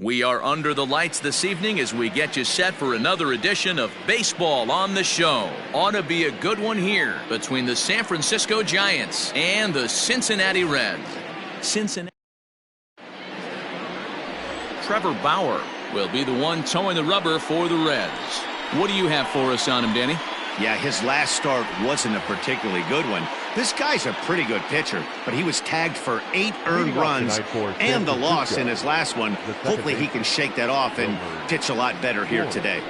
We are under the lights this evening as we get you set for another edition of Baseball on the Show. Ought to be a good one here between the San Francisco Giants and the Cincinnati Reds. Trevor Bauer will be the one towing the rubber for the Reds. What do you have for us on him, Danny? Yeah, his last start wasn't a particularly good one. This guy's a pretty good pitcher, but he was tagged for 8 earned runs and the loss in his last one. Hopefully he can shake that off and pitch a lot better here today.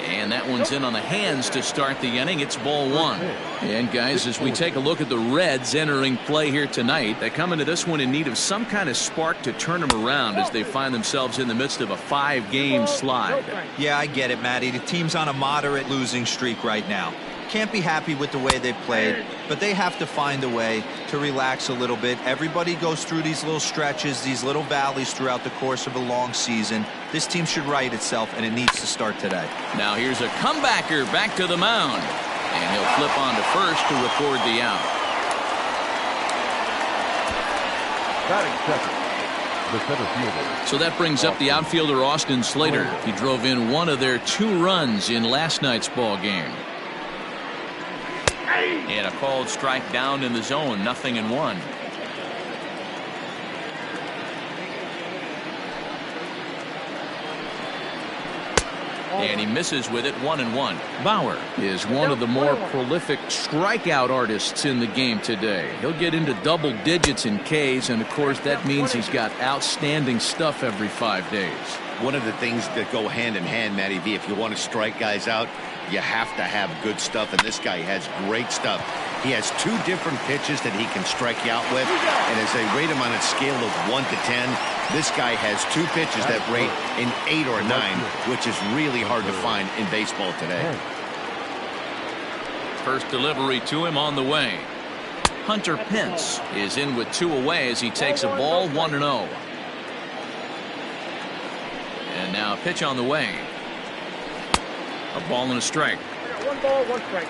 And that one's in on the hands to start the inning. It's ball 1. And guys, as we take a look at the Reds entering play here tonight, they come into this one in need of some kind of spark to turn them around as they find themselves in the midst of a 5-game slide. Yeah, I get it, Matty. The team's on a moderate losing streak right now. Can't be happy with the way they played, but they have to find a way to relax a little bit. Everybody goes through these little stretches, these little valleys throughout the course of a long season. This team should right itself, and it needs to start today. Now here's a comebacker back to the mound, and he'll flip on to first to record the out. So that brings up the outfielder Austin Slater. He drove in one of their 2 runs in last night's ball game. And a called strike down in the zone, 0-1. And he misses with it, 1-1. Bauer is one of the more prolific strikeout artists in the game today. He'll get into double digits in Ks, and of course that means he's got outstanding stuff every 5 days. One of the things that go hand in hand, Matty V, if you want to strike guys out, you have to have good stuff, and this guy has great stuff. He has 2 different pitches that he can strike you out with, and as they rate him on a scale of 1 to 10, this guy has 2 pitches that rate an 8 or a 9, which is really hard to find in baseball today. First delivery to him on the way. Hunter Pence is in with 2 away as he takes a ball, 1-0. And now a pitch on the way. A ball and a strike. 1 ball, 1 strike.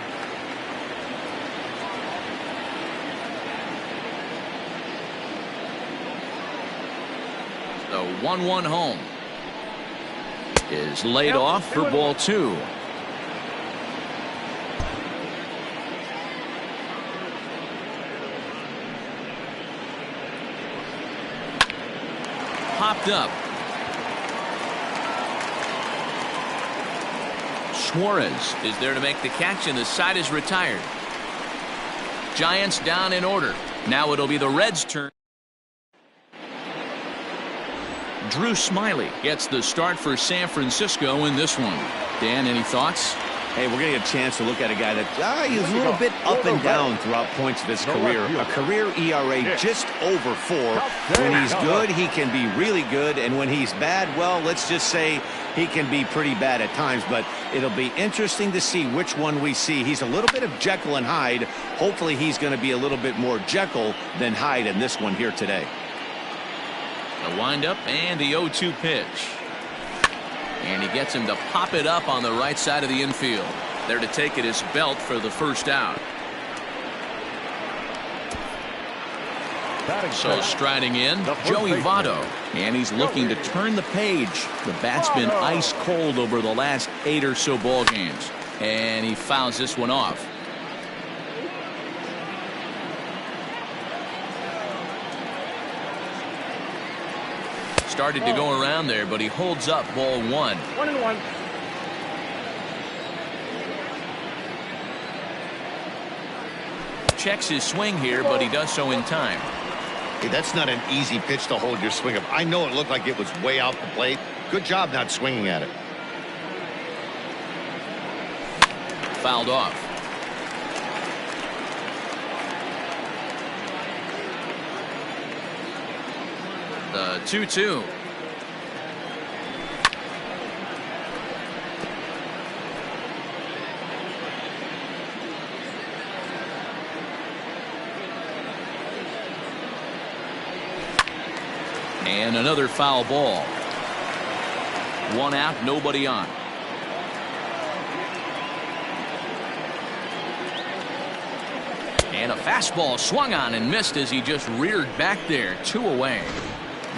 The 1-1 home is laid off for ball 2. Popped up. Suarez is there to make the catch, and the side is retired. Giants down in order. Now it'll be the Reds' turn. Drew Smyly gets the start for San Francisco in this one. Dan, any thoughts? Hey, we're going to get a chance to look at a guy that he's a little bit up and down throughout points of his career. A career ERA just over 4. When he's good, he can be really good, and when he's bad, well, let's just say he can be pretty bad at times, but it'll be interesting to see which one we see. He's a little bit of Jekyll and Hyde. Hopefully he's going to be a little bit more Jekyll than Hyde in this one here today. The windup and the 0-2 pitch. And he gets him to pop it up on the right side of the infield. There to take it is Belt for the first out. So striding in, Joey Votto. And he's looking to turn the page. The bat's been ice cold over the last 8 or so ball games. And he fouls this one off. Started to go around there, but he holds up ball 1. 1-1. Checks his swing here, but he does so in time. Hey, that's not an easy pitch to hold your swing up. I know it looked like it was way out the plate. Good job not swinging at it. Fouled off. The 2-2. And another foul ball. 1 out, nobody on. And a fastball swung on and missed as he just reared back there. 2 away.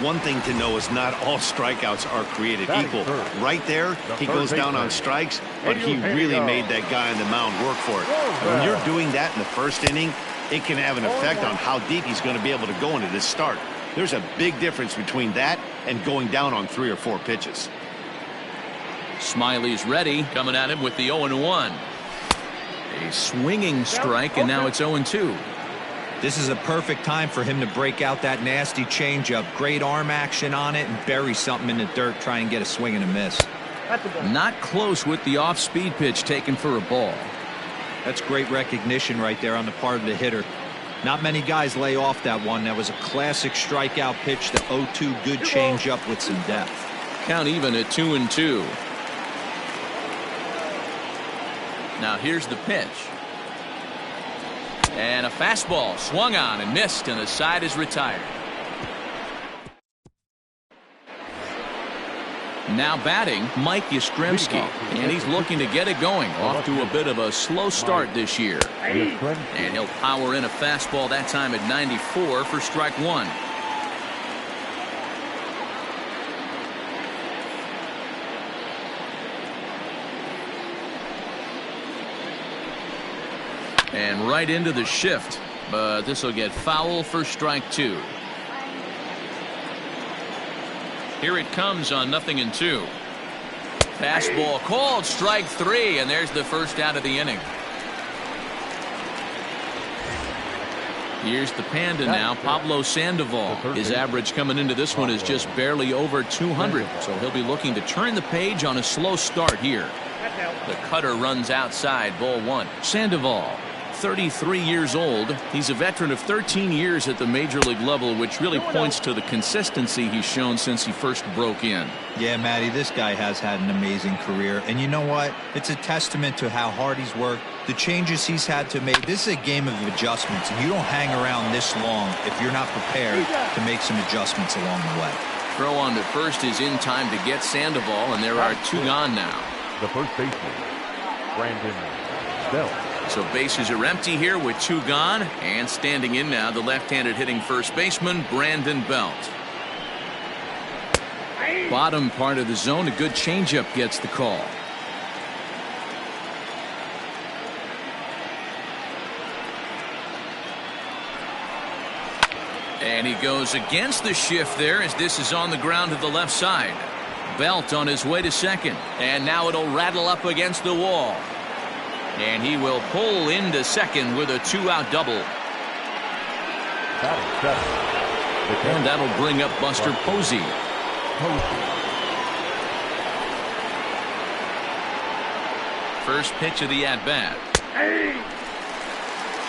One thing to know is not all strikeouts are created equal. Right there, he goes down on strikes, but he really made that guy on the mound work for it. When you're doing that in the first inning, it can have an effect on how deep he's going to be able to go into this start. There's a big difference between that and going down on 3 or 4 pitches. Smiley's ready, coming at him with the 0-1. A swinging strike, and now it's 0-2. This is a perfect time for him to break out that nasty changeup. Great arm action on it and bury something in the dirt, try and get a swing and a miss. Not close with the off-speed pitch taken for a ball. That's great recognition right there on the part of the hitter. Not many guys lay off that one. That was a classic strikeout pitch, the 0-2 good changeup with some depth. Count even at 2-2. Now here's the pitch. And a fastball swung on and missed, and the side is retired. Now batting, Mike Yastrzemski, and he's looking to get it going. Off to a bit of a slow start this year. And he'll power in a fastball that time at 94 for strike 1. And right into the shift, but this will get foul for strike 2. Here it comes on 0-2. Fastball called, strike 3, and there's the first out of the inning. Here's the Panda now, Pablo Sandoval. His average coming into this one is just barely over 200, so he'll be looking to turn the page on a slow start here. The cutter runs outside, ball 1. Sandoval, 33 years old. He's a veteran of 13 years at the major league level, which really points to the consistency he's shown since he first broke in. Yeah, Matty, this guy has had an amazing career. And you know what? It's a testament to how hard he's worked, the changes he's had to make. This is a game of adjustments, and you don't hang around this long if you're not prepared to make some adjustments along the way. Throw on to first is in time to get Sandoval, and there are 2 gone now. The first baseman, Brandon Belt. So bases are empty here with 2 gone, and standing in now the left-handed hitting first baseman Brandon Belt. Bottom part of the zone, a good changeup gets the call. And he goes against the shift there as this is on the ground to the left side. Belt on his way to second, and now it'll rattle up against the wall. And he will pull into second with a 2-out double. And that'll bring up Buster Posey. First pitch of the at-bat.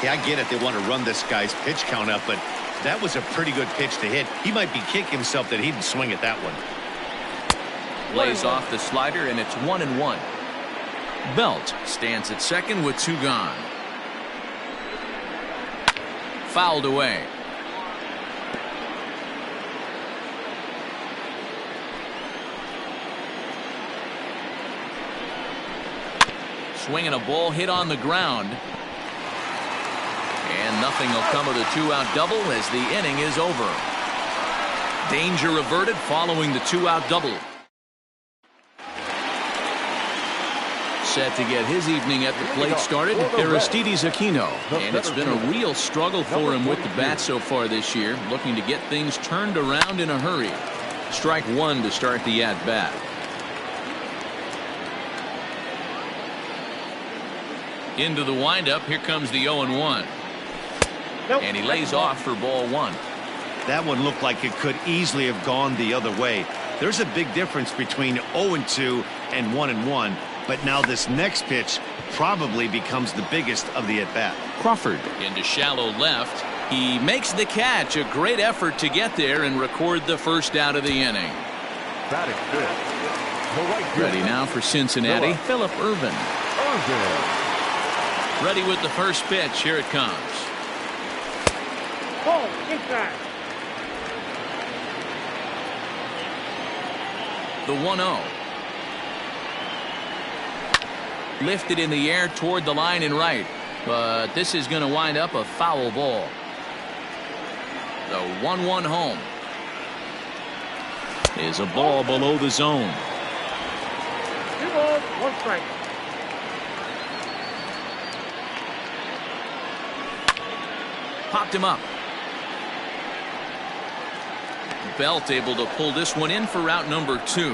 Yeah, I get it. They want to run this guy's pitch count up, but that was a pretty good pitch to hit. He might be kicking himself that he didn't swing at that one. Lays off the slider, and it's 1-1. Belt stands at second with 2 gone. Fouled away. Swinging a ball hit on the ground. And nothing will come of the 2-out double as the inning is over. Danger averted following the 2-out double. Set to get his evening at the plate started, Aristides Aquino. And it's been a real struggle for him with the bat so far this year, looking to get things turned around in a hurry. Strike 1 to start the at-bat. Into the windup, here comes the 0-1. And he lays off for ball 1. That one looked like it could easily have gone the other way. There's a big difference between 0-2 and 1-1. But now this next pitch probably becomes the biggest of the at-bat. Crawford into shallow left. He makes the catch. A great effort to get there and record the first out of the inning. Ready now for Cincinnati, Phillip Ervin. Ready with the first pitch. Here it comes. Ball inside. The 1-0. Lifted in the air toward the line and right, but this is going to wind up a foul ball. The 1-1 home. is a ball below the zone. 2 balls, 1 strike. Popped him up. Belt able to pull this one in for out number 2.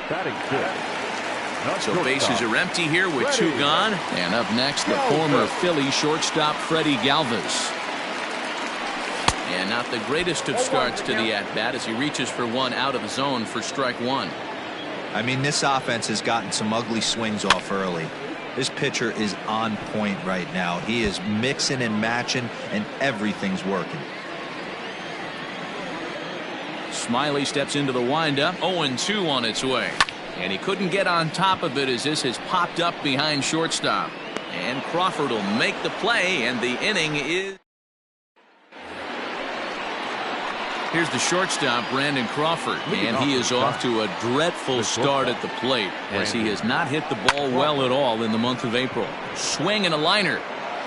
Batting 5th. So bases are empty here with 2 gone. And up next, the former Philly shortstop Freddie Galvis. And not the greatest of starts to the at-bat as he reaches for one out of the zone for strike 1. I mean, this offense has gotten some ugly swings off early. This pitcher is on point right now. He is mixing and matching, and everything's working. Smiley steps into the windup. 0-2 on its way. And he couldn't get on top of it as this has popped up behind shortstop. And Crawford will make the play, and the inning is... Here's the shortstop, Brandon Crawford, and he is off to a dreadful start at the plate as he has not hit the ball well at all in the month of April. Swing and a liner.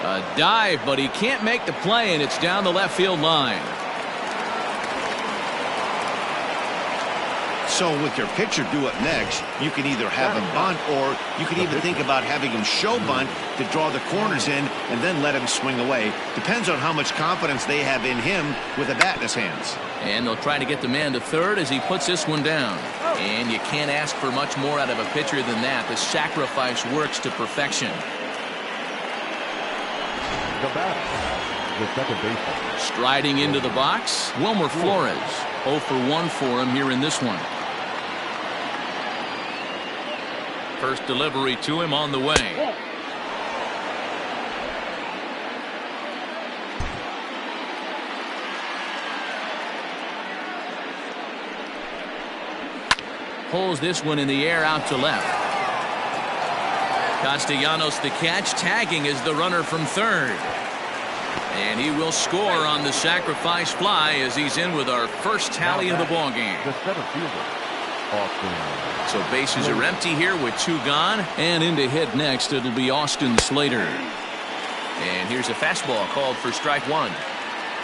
A dive, but he can't make the play, and it's down the left field line. So with your pitcher due up next, you can either have him bunt, or you can even think about having him show bunt to draw the corners in and then let him swing away. Depends on how much confidence they have in him with a bat in his hands. And they'll try to get the man to third as he puts this one down. And you can't ask for much more out of a pitcher than that. The sacrifice works to perfection. The batter, the second baseman. Striding into the box, Wilmer Flores. 0 for 1 for him here in this one. First delivery to him on the way. Pulls this one in the air out to left. Castellanos the catch, tagging is the runner from third. And he will score on the sacrifice fly as he's in with our first tally of the ball game. The center fielder, Austin. So bases are empty here with 2 gone. And in to hit next, it'll be Austin Slater. And here's a fastball called for strike 1.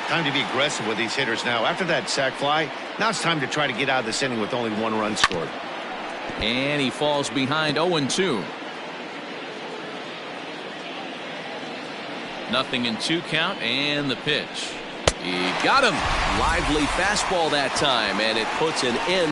Time to be aggressive with these hitters now. After that sac fly, now it's time to try to get out of this inning with only 1 run scored. And he falls behind 0-2. Nothing in 2 count, and the pitch. He got him. Lively fastball that time, and it puts an end.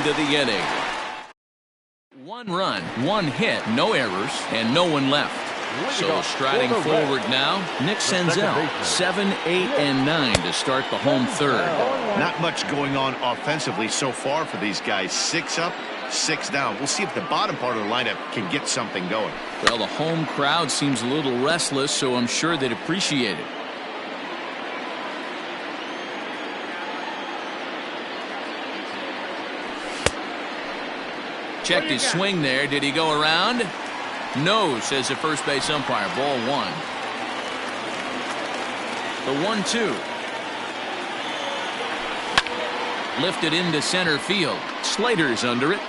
to the inning. 1 run, 1 hit, no errors, and no one left. So striding forward now, Nick Senzel, 7, 8, and 9 to start the home third. Not much going on offensively so far for these guys. 6 up, 6 down. We'll see if the bottom part of the lineup can get something going. Well, the home crowd seems a little restless, so I'm sure they'd appreciate it. Checked his swing there. Did he go around? No, says the first base umpire. Ball 1. The 1-2. Lifted into center field. Slater's under it.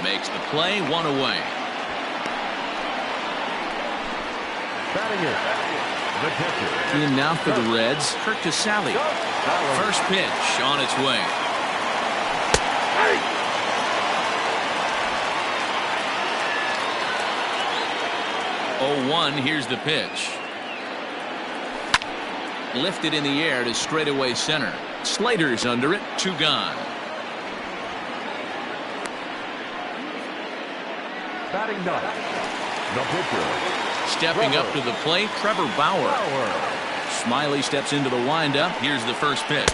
Makes the play. 1 away. Batting it, the catcher. In now for the Reds, Kurt Casale. First pitch on its way. 0-1. Here's the pitch. Lifted in the air to straightaway center. Slater's under it. 2 gone. Batting 9, the pitcher. Stepping up to the plate, Trevor Bauer. Smiley steps into the windup. Here's the first pitch.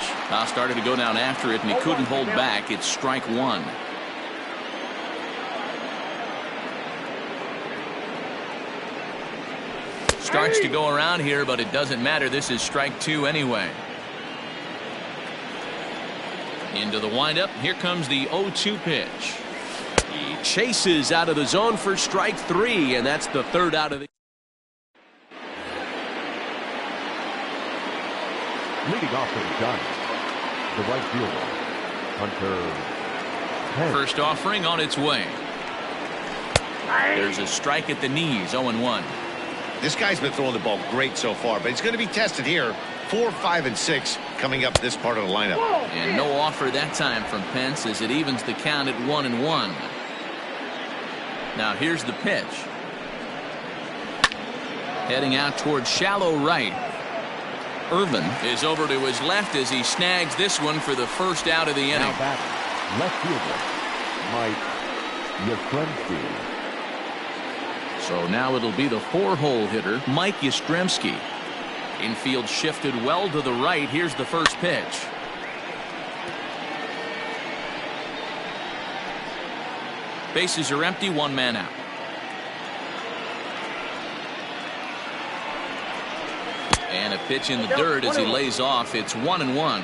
Started to go down after it, and he couldn't hold back. It's strike 1. Starts to go around here, but it doesn't matter. This is strike 2 anyway. Into the windup. Here comes the 0-2 pitch. He chases out of the zone for strike 3, and that's the 3rd out of the. Leading off for the Giants, the right fielder, Hunter. First offering on its way. There's a strike at the knees. 0-1. This guy's been throwing the ball great so far, but he's going to be tested here. 4, 5, and 6 coming up this part of the lineup. And no offer that time from Pence as it evens the count at 1-1. Now here's the pitch. Heading out towards shallow right. Irvin is over to his left as he snags this one for the first out of the inning. Now batting, left fielder, Mike Yastrzemski. So now it'll be the 4-hole hitter, Mike Yastrzemski. Infield shifted well to the right. Here's the first pitch. Bases are empty, 1 man out. And a pitch in the dirt as he lays off. It's 1-1.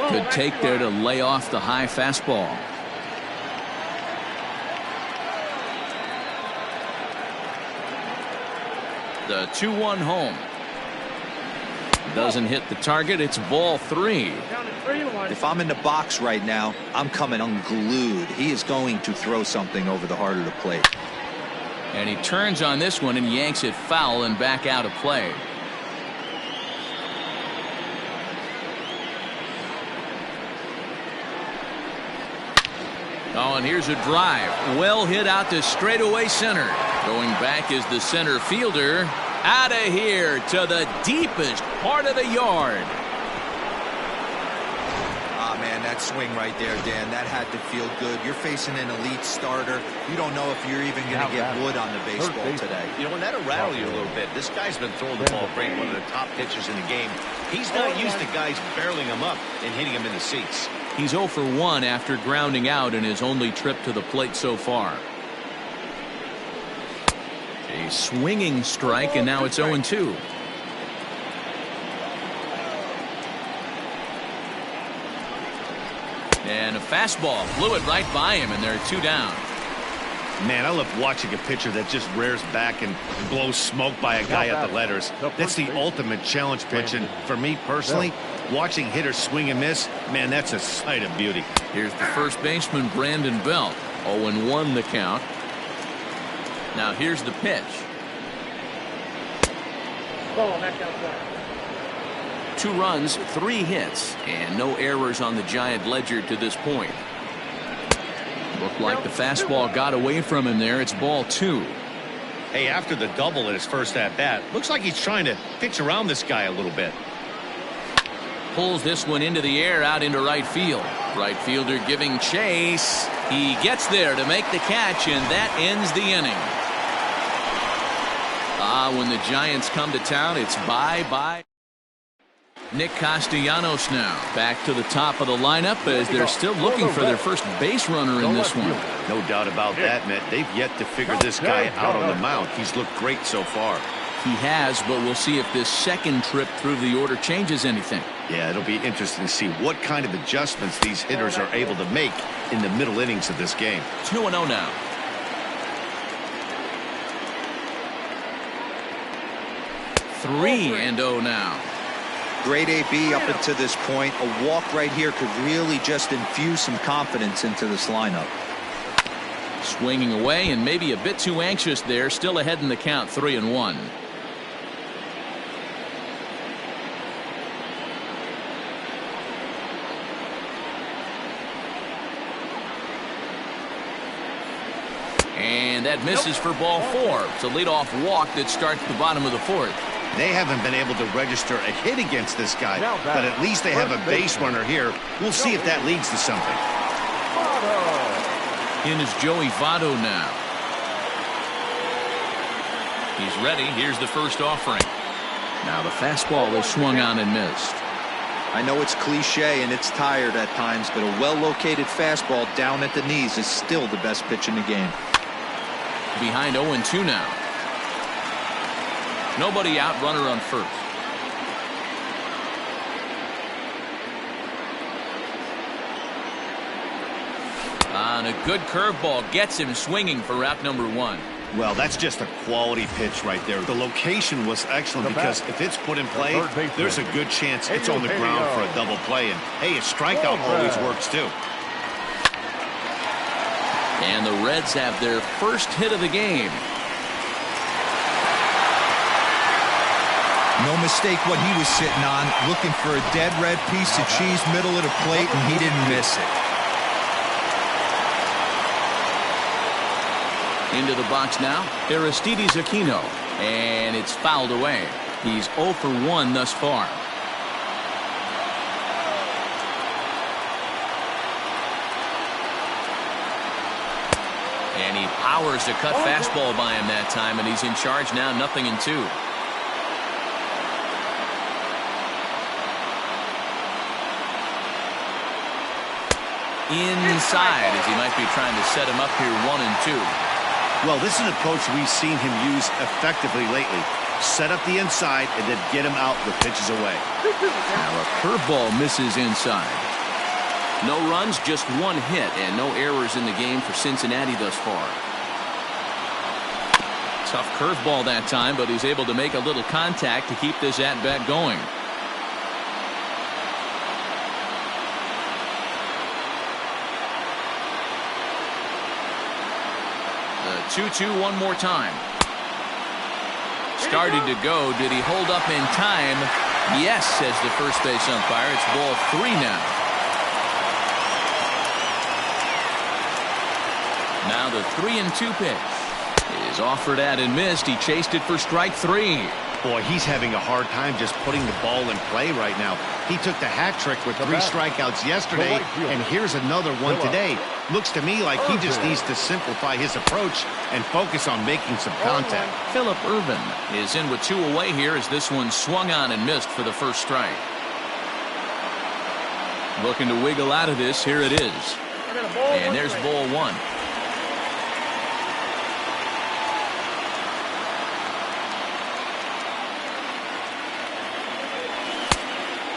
Good take there to lay off the high fastball. The 2-1 home. Doesn't hit the target. It's ball 3. If I'm in the box right now, I'm coming unglued. He is going to throw something over the heart of the plate. And he turns on this one and yanks it foul and back out of play. Oh, and here's a drive. Well hit out to straightaway center. Going back is the center fielder. Out of here to the deepest part of the yard. Ah, man, that swing right there, Dan, that had to feel good. You're facing an elite starter. You don't know if you're even going to get wood on the baseball today. You know, and that'll rattle you a little bit. This guy's been throwing the ball great, one of the top pitchers in the game. He's not used to guys barreling him up and hitting him in the seats. He's 0 for 1 after grounding out in his only trip to the plate so far. A swinging strike, and now it's 0-2. And a fastball blew it right by him, and there are 2 down. Man, I love watching a pitcher that just rears back and blows smoke by a guy at the letters. That's the ultimate challenge pitch, and for me personally, watching hitters swing and miss, man, that's a sight of beauty. Here's the first baseman, Brandon Belt. 0-1 the count. Now here's the pitch. 2 runs, 3 hits, and no errors on the Giant ledger to this point. Looked like the fastball got away from him there. It's ball 2. Hey, after the double in his first at-bat, looks like he's trying to pitch around this guy a little bit. Pulls this one into the air out into right field. Right fielder giving chase. He gets there to make the catch, and that ends the inning. When the Giants come to town, it's bye-bye. Nick Castellanos now back to the top of the lineup as they're still looking for their first base runner in this one. No doubt about that, Matt. They've yet to figure this guy out on the mound. He's looked great so far. He has, but we'll see if this second trip through the order changes anything. Yeah, it'll be interesting to see what kind of adjustments these hitters are able to make in the middle innings of this game. 2-0 now. Three and 0 now. Great AB up until this point. A walk right here could really just infuse some confidence into this lineup. Swinging away and maybe a bit too anxious there. Still ahead in the count, 3-1. And that misses for ball 4. It's a leadoff walk that starts the bottom of the 4th. They haven't been able to register a hit against this guy, but at least they have a base runner here. We'll see if that leads to something. In is Joey Votto now. He's ready. Here's the first offering. Now the fastball is swung on and missed. I know it's cliche and it's tired at times, but a well-located fastball down at the knees is still the best pitch in the game. Behind 0-2 now. Nobody out, runner on first. On a good curveball gets him swinging for route number 1. Well, that's just a quality pitch right there. The location was excellent because if it's put in play, there's a good chance it's on the ground for a double play. And hey, a strikeout always works too. And the Reds have their first hit of the game. No mistake what he was sitting on, looking for a dead red piece of cheese middle of the plate, and he didn't miss it. Into the box now, Aristides Aquino, and it's fouled away. He's 0 for 1 thus far. And he powers the cut fastball by him that time, and he's in charge now, 0-2. Inside as he might be trying to set him up here 1-2. Well, this is an approach we've seen him use effectively lately. Set up the inside and then get him out with pitches away. Now a curveball misses inside. No runs, just 1 hit, and no errors in the game for Cincinnati thus far. Tough curveball that time, but he's able to make a little contact to keep this at-bat going. The 2-2 one more time. Started to go. Did he hold up in time? Yes, says the first base umpire. It's ball 3 now. Now the 3-2 pitch is offered at and missed. He chased it for strike 3. Boy, he's having a hard time just putting the ball in play right now. He took the hat trick with 3 strikeouts yesterday, and here's another one today. Looks to me like he just needs to simplify his approach and focus on making some contact. Phillip Ervin is in with 2 away here as this one swung on and missed for the first strike. Looking to wiggle out of this. Here it is. And there's ball 1.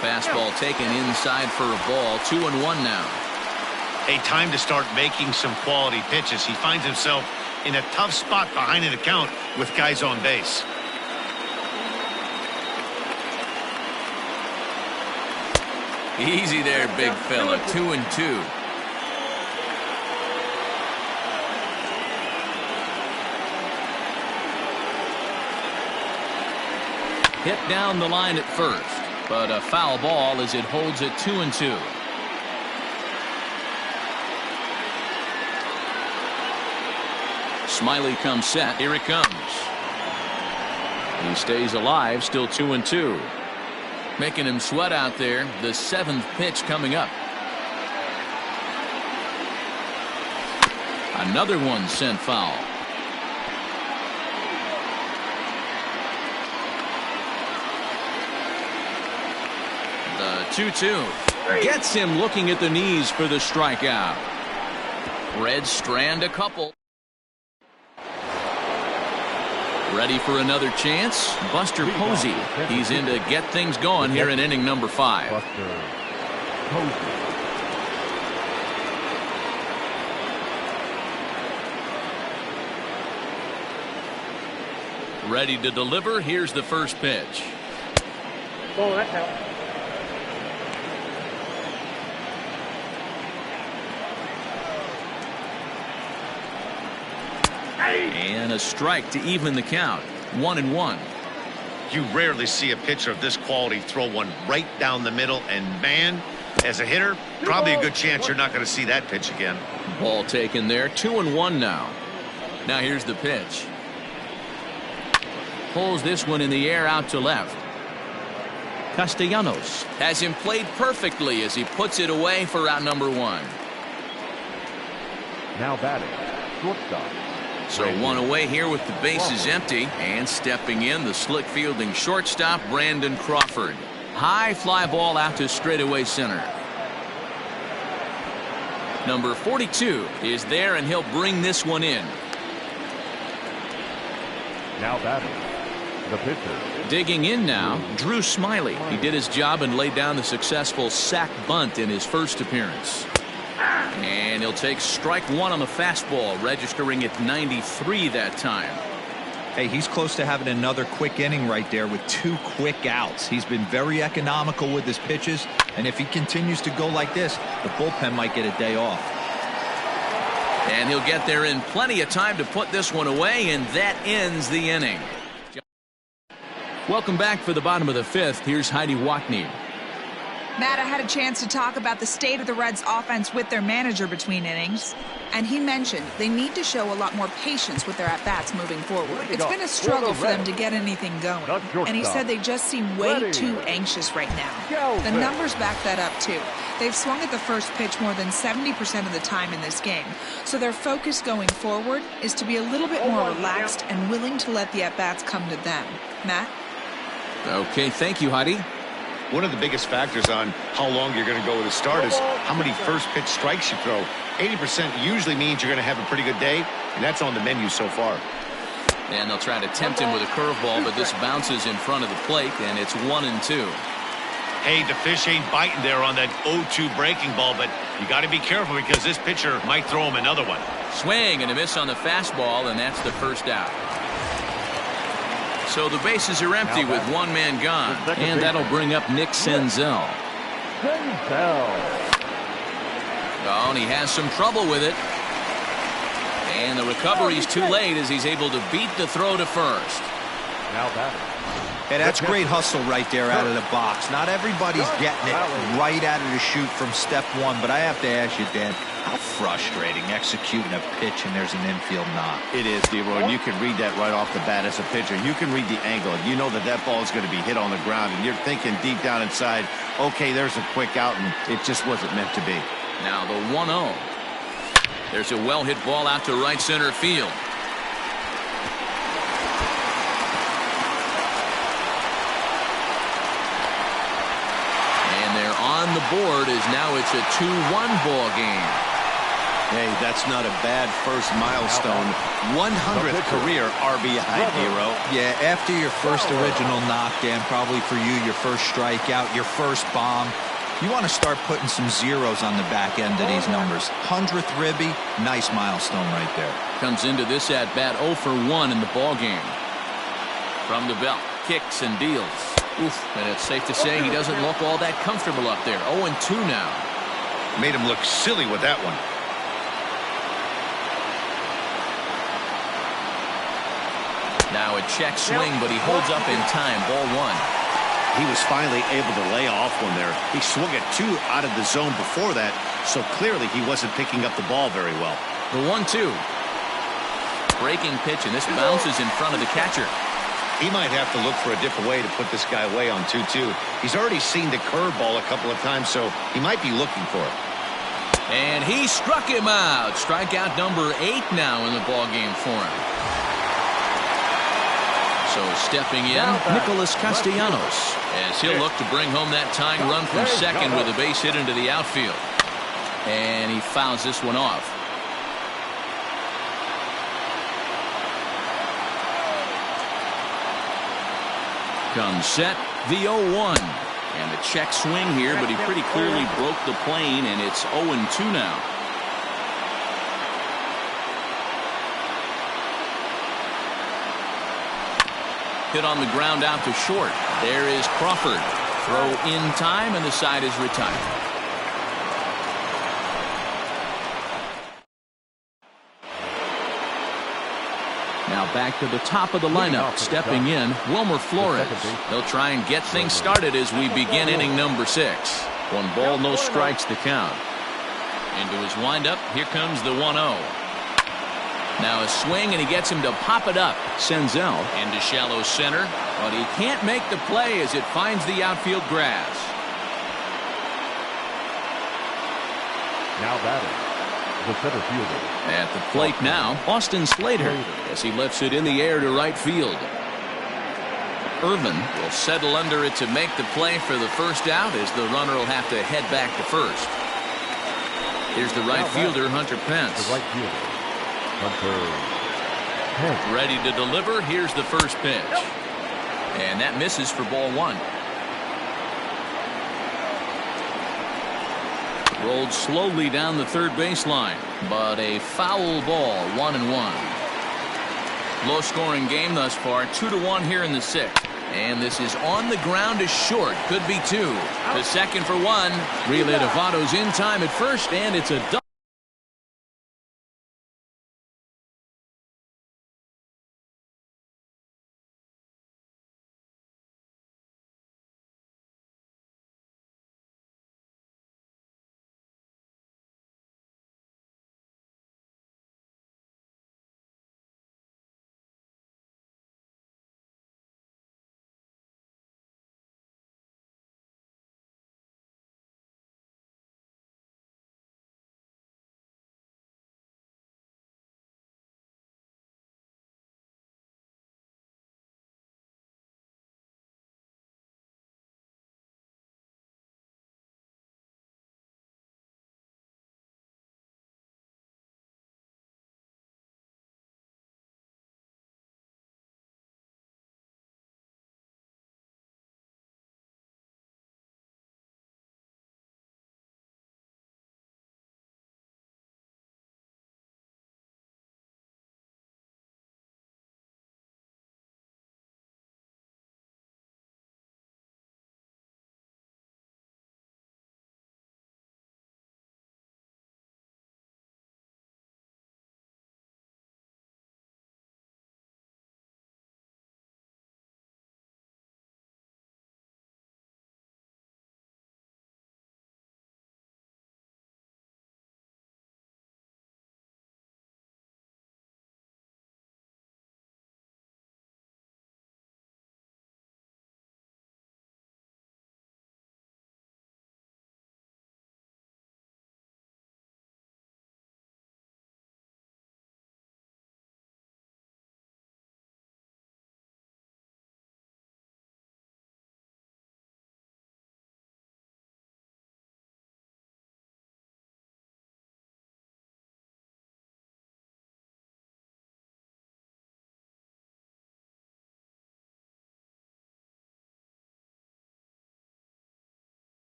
Fastball taken inside for a ball. 2-1 now. A time to start making some quality pitches. He finds himself in a tough spot behind an account with guys on base. Easy there, big fella. 2-2. Hit down the line at first, but a foul ball as it holds it 2-2. Smiley comes set. Here it comes. He stays alive, still 2-2. Making him sweat out there. The 7th pitch coming up. Another one sent foul. The 2-2 gets him looking at the knees for the strikeout. Reds strand a couple. Ready for another chance. Buster Posey. He's in to get things going here in inning number 5. Buster Posey. Ready to deliver. Here's the first pitch. Oh, that's out. And a strike to even the count. 1-1. You rarely see a pitcher of this quality throw one right down the middle, and man, as a hitter, probably a good chance you're not going to see that pitch again. Ball taken there. 2-1 now. Now here's the pitch. Pulls this one in the air out to left. Castellanos has him played perfectly as he puts it away for out number 1. Now batting, shortstop. So one away here with the bases empty, and stepping in, the slick fielding shortstop Brandon Crawford. High fly ball out to straightaway center. Number 42 is there, and he'll bring this one in. Now batting, the pitcher. Digging in now, Drew Smiley. He did his job and laid down the successful sac bunt in his first appearance. And he'll take strike 1 on the fastball, registering at 93 that time. Hey, he's close to having another quick inning right there with 2 quick outs. He's been very economical with his pitches, and if he continues to go like this, the bullpen might get a day off. And he'll get there in plenty of time to put this one away, and that ends the inning. Welcome back for the bottom of the 5th. Here's Heidi Watney. Matt, I had a chance to talk about the state of the Reds offense with their manager between innings, and he mentioned they need to show a lot more patience with their at-bats moving forward. It's been a struggle for them to get anything going, and he said they just seem way too anxious right now. The numbers back that up, too. They've swung at the first pitch more than 70% of the time in this game, so their focus going forward is to be a little bit more relaxed and willing to let the at-bats come to them. Matt? Okay, thank you, Heidi. One of the biggest factors on how long you're going to go with a start is how many first pitch strikes you throw. 80% usually means you're going to have a pretty good day, and that's on the menu so far. And they'll try to tempt him with a curveball, but this bounces in front of the plate, and it's 1-2. Hey, the fish ain't biting there on that 0-2 breaking ball, but you got to be careful because this pitcher might throw him another one. Swing and a miss on the fastball, and that's the first out. So the bases are empty with 1 man gone, and that'll bring up Nick Senzel. Oh, and he has some trouble with it. And the recovery's too late as he's able to beat the throw to first. Now batting. Hey, that's great hustle right there out of the box. Not everybody's getting it right out of the chute from step 1, but I have to ask you, Dan, how frustrating executing a pitch and there's an infield knock. It is, D-Roy, and you can read that right off the bat as a pitcher. You can read the angle. You know that that ball is going to be hit on the ground, and you're thinking deep down inside, okay, there's a quick out, and it just wasn't meant to be. Now the 1-0. There's a well-hit ball out to right center field. On the board is now it's a 2-1 ball game. Hey, that's not a bad first milestone. 100th career RBI, Hero. Yeah, after your first original knock, Dan, probably for you, your first strikeout, your first bomb, you want to start putting some zeros on the back end of these numbers. 100th ribby, nice milestone right there. Comes into this at bat 0 for 1 in the ball game. From the belt, kicks and deals. Oof, and it's safe to say he doesn't look all that comfortable up there. 0-2 now. Made him look silly with that one. Now a check swing, but he holds up in time. Ball 1. He was finally able to lay off one there. He swung at 2 out of the zone before that, so clearly he wasn't picking up the ball very well. The 1-2. Breaking pitch, and this bounces in front of the catcher. He might have to look for a different way to put this guy away on 2-2. He's already seen the curveball a couple of times, so he might be looking for it. And he struck him out. Strikeout number 8 now in the ballgame for him. So stepping in, Nicholas Castellanos, as he'll look to bring home that tying run from second with a base hit into the outfield. And he fouls this one off. Comes set, the 0-1. And a check swing here, but he pretty clearly broke the plane, and it's 0-2 now. Hit on the ground out to short. There is Crawford. Throw in time, and the side is retired. Now back to the top of the lineup. Stepping in, Wilmer Flores. They'll try and get things started as we begin inning number 6. 1 ball, no strikes the count. Into his windup. Here comes the 1-0. Now a swing, and he gets him to pop it up. Senzel into shallow center, but he can't make the play as it finds the outfield grass. Now batting, the center fielder. At the plate now, Austin Slater, as he lifts it in the air to right field. Irvin will settle under it to make the play for the first out, as the runner will have to head back to first. Here's the right fielder, Hunter Pence. The right fielder, Hunter. Ready to deliver. Here's the first pitch. And that misses for ball 1. Rolled slowly down the third baseline, but a foul ball, 1-1. Low scoring game thus far, 2-1 here in the 6th. And this is on the ground to short. Could be 2. To second for 1. Relay to Votto's in time at first, and it's a double.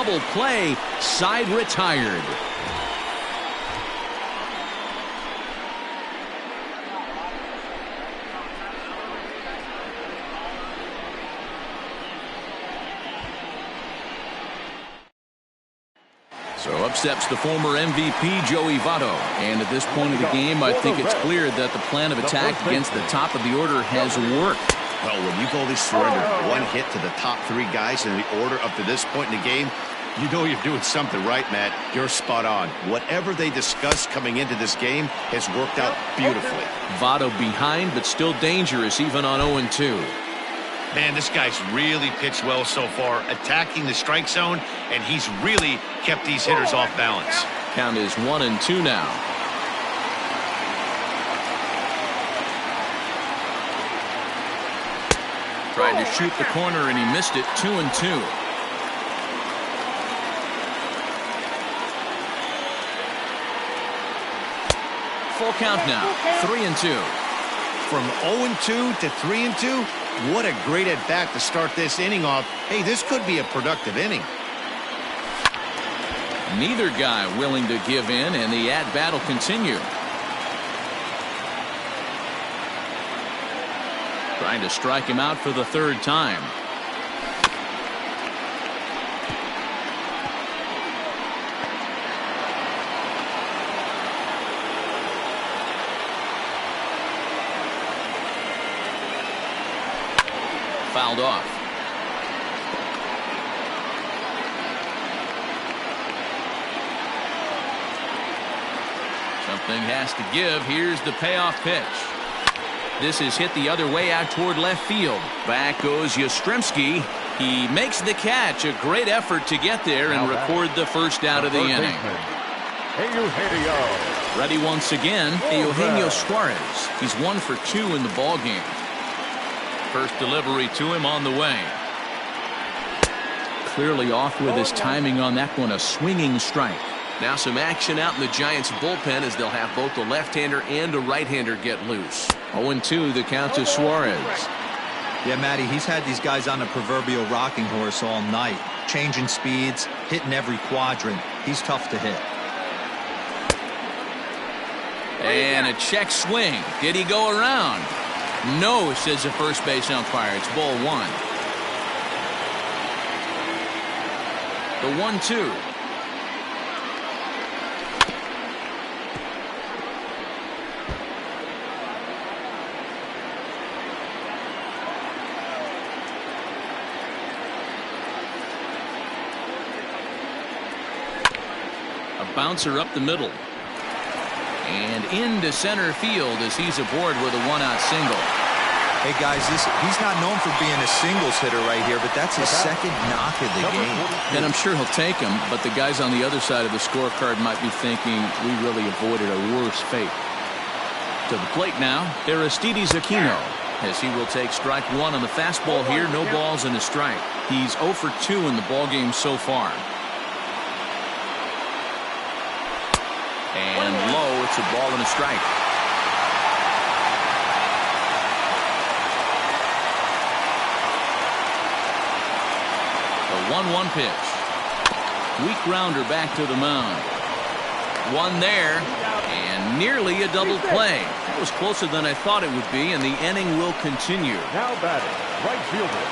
Double play, side retired. So up steps the former MVP, Joey Votto. And at this point of the game, I think it's clear that the plan of attack against the top of the order has worked. Well, when you've only surrendered one hit to the top three guys in the order up to this point in the game, you know you're doing something right, Matt. You're spot on. Whatever they discussed coming into this game has worked out beautifully. Votto behind, but still dangerous even on 0-2. Man, this guy's really pitched well so far, attacking the strike zone, and he's really kept these hitters off balance. Count is 1-2 now. Tried to shoot the corner and he missed it. 2-2. Full count now. 3-2. From 0-2 to 3-2, what a great at-bat to start this inning off. Hey, this could be a productive inning. Neither guy willing to give in, and the at-bat will continue. Trying to strike him out for the third time. Fouled off. Something has to give. Here's the payoff pitch. This is hit the other way out toward left field. Back goes Yastrzemski. He makes the catch. A great effort to get there and record the first out of the inning. Ready once again, Eugenio Suarez. He's 1 for 2 in the ballgame. First delivery to him on the way. Clearly off with his timing on that one. A swinging strike. Now some action out in the Giants bullpen as they'll have both the left-hander and a right-hander get loose. 0-2 the count to Suarez. Yeah, Matty, he's had these guys on a proverbial rocking horse all night. Changing speeds, hitting every quadrant. He's tough to hit. And a check swing. Did he go around? No, says the first base umpire. It's ball 1. The 1-2. A bouncer up the middle. And into center field as he's aboard with a one-out single. Hey, guys, he's not known for being a singles hitter right here, but that's his second knock of the game. And I'm sure he'll take him, but the guys on the other side of the scorecard might be thinking we really avoided a worse fate. To the plate now, Aristides Aquino, as he will take strike 1 on the fastball here. No balls and a strike. He's 0 for 2 in the ballgame so far. And low, it's a ball and a strike. The 1-1 pitch. Weak grounder back to the mound. One there, and nearly a double play. That was closer than I thought it would be, and the inning will continue. Now batting, right fielder.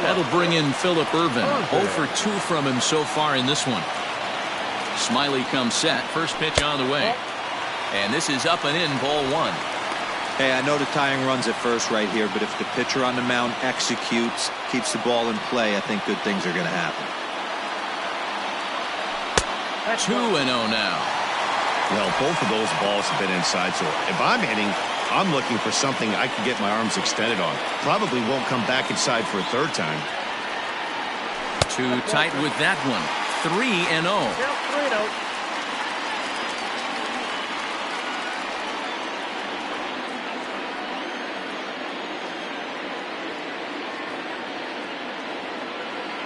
That'll bring in Phillip Ervin. 0 for 2 from him so far in this one. Smiley comes set. First pitch on the way. And this is up and in, ball 1. Hey, I know the tying run's at first right here, but if the pitcher on the mound executes, keeps the ball in play, I think good things are going to happen. 2-0 now. Well, both of those balls have been inside, so if I'm hitting, I'm looking for something I can get my arms extended on. Probably won't come back inside for a third time. Too tight with that one. 3-0.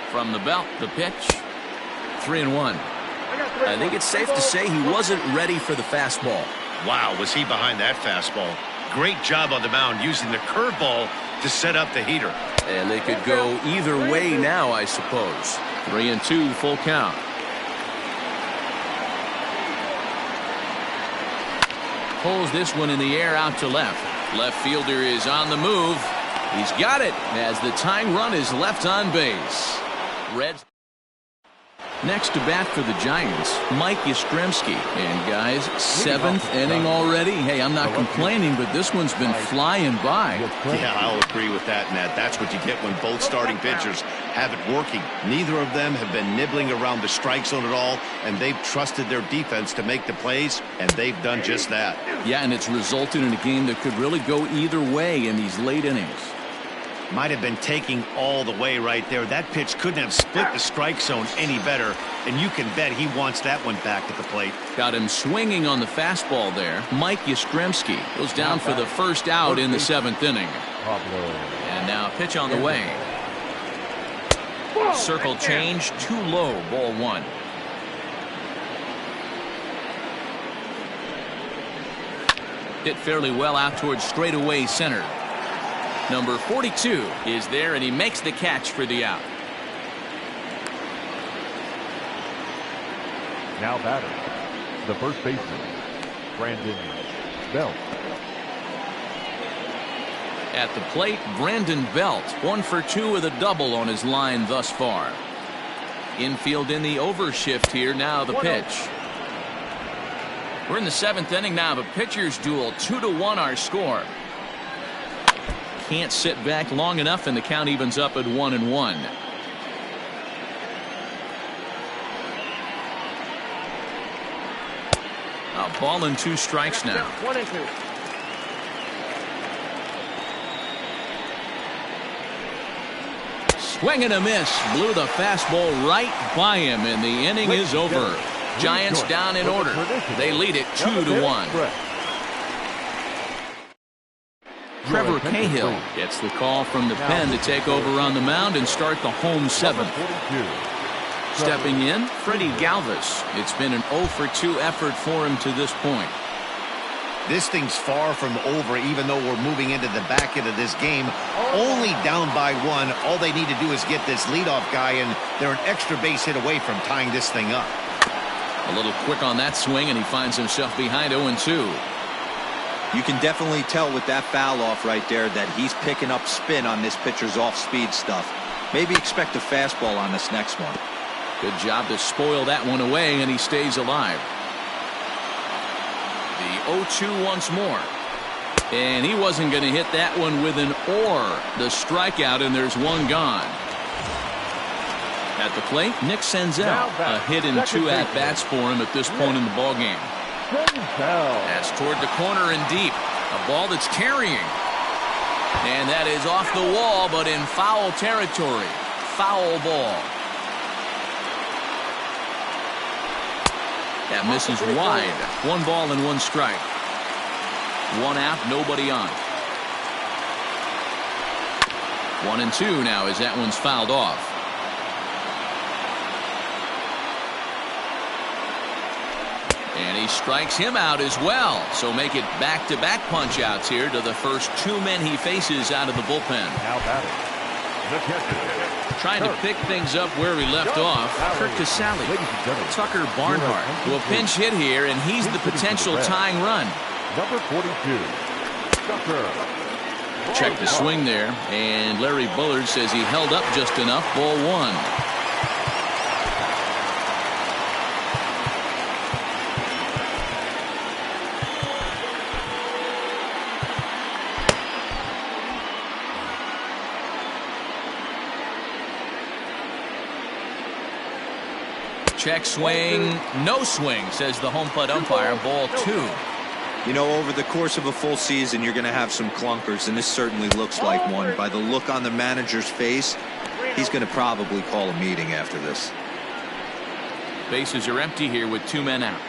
From the belt, the pitch. 3-1. I think it's safe to say he wasn't ready for the fastball. Wow, was he behind that fastball. Great job on the mound using the curveball to set up the heater. And they could go either way now, I suppose. 3-2, full count. Pulls this one in the air out to left. Left fielder is on the move. He's got it as the tying run is left on base. Reds. Next to bat for the Giants, Mike Yastrzemski. And guys, 7th inning already. Hey, I'm not complaining, but this one's been flying by. Yeah, I'll agree with that, Ned. That's what you get when both starting pitchers have it working. Neither of them have been nibbling around the strike zone at all, and they've trusted their defense to make the plays, and they've done just that. Yeah, and it's resulted in a game that could really go either way in these late innings. Might have been taking all the way right there. That pitch couldn't have split the strike zone any better, and you can bet he wants that one back at the plate. Got him swinging on the fastball there. Mike Yastrzemski goes down for the first out in the 7th inning. And now a pitch on the way. Circle change, too low, ball 1. Hit fairly well out towards straightaway center. Number 42 is there, and he makes the catch for the out. Now batter, the first baseman, Brandon Belt. At the plate, Brandon Belt, 1 for 2 with a double on his line thus far. Infield in the overshift here. Now the pitch. We're in the 7th inning now. The pitcher's duel, 2-1 our score. Can't sit back long enough, and the count evens up at 1-1. A ball and 2 strikes now. 1-2. Swing and a miss. Blew the fastball right by him, and the inning is over. Giants down in order. They lead it 2-1. Trevor Cahill gets the call from the pen to take over on the mound and start the home 7th. Stepping in, Freddie Galvis. It's been an 0 for 2 effort for him to this point. This thing's far from over, even though we're moving into the back end of this game. Only down by 1. All they need to do is get this leadoff guy, and they're an extra base hit away from tying this thing up. A little quick on that swing, and he finds himself behind 0-2. You can definitely tell with that foul off right there that he's picking up spin on this pitcher's off-speed stuff. Maybe expect a fastball on this next one. Good job to spoil that one away, and he stays alive. The 0-2 once more. And he wasn't going to hit that one with an or. The strikeout, and there's one gone. At the plate, Nick Senzel. A hit and 2 at-bats for him at this point in the ballgame. That's toward the corner and deep. A ball that's carrying. And that is off the wall, but in foul territory. Foul ball. That misses wide. 1 ball and 1 strike. 1 out, nobody on. 1-2 now as that one's fouled off. And he strikes him out as well. So make it back-to-back punch-outs here to the first 2 men he faces out of the bullpen. Now batting, the catcher. Trying to pick things up where we left off. Kurt Casale. Tucker Barnhart to a pinch hit here, and he's the potential tying run. Number 42, Tucker. Check the swing there, and Larry Bullard says he held up just enough. Ball 1. Check swing, no swing, says the home plate umpire. Ball 2. You know, over the course of a full season, you're going to have some clunkers, and this certainly looks like one. By the look on the manager's face, he's going to probably call a meeting after this. Bases are empty here with 2 men out.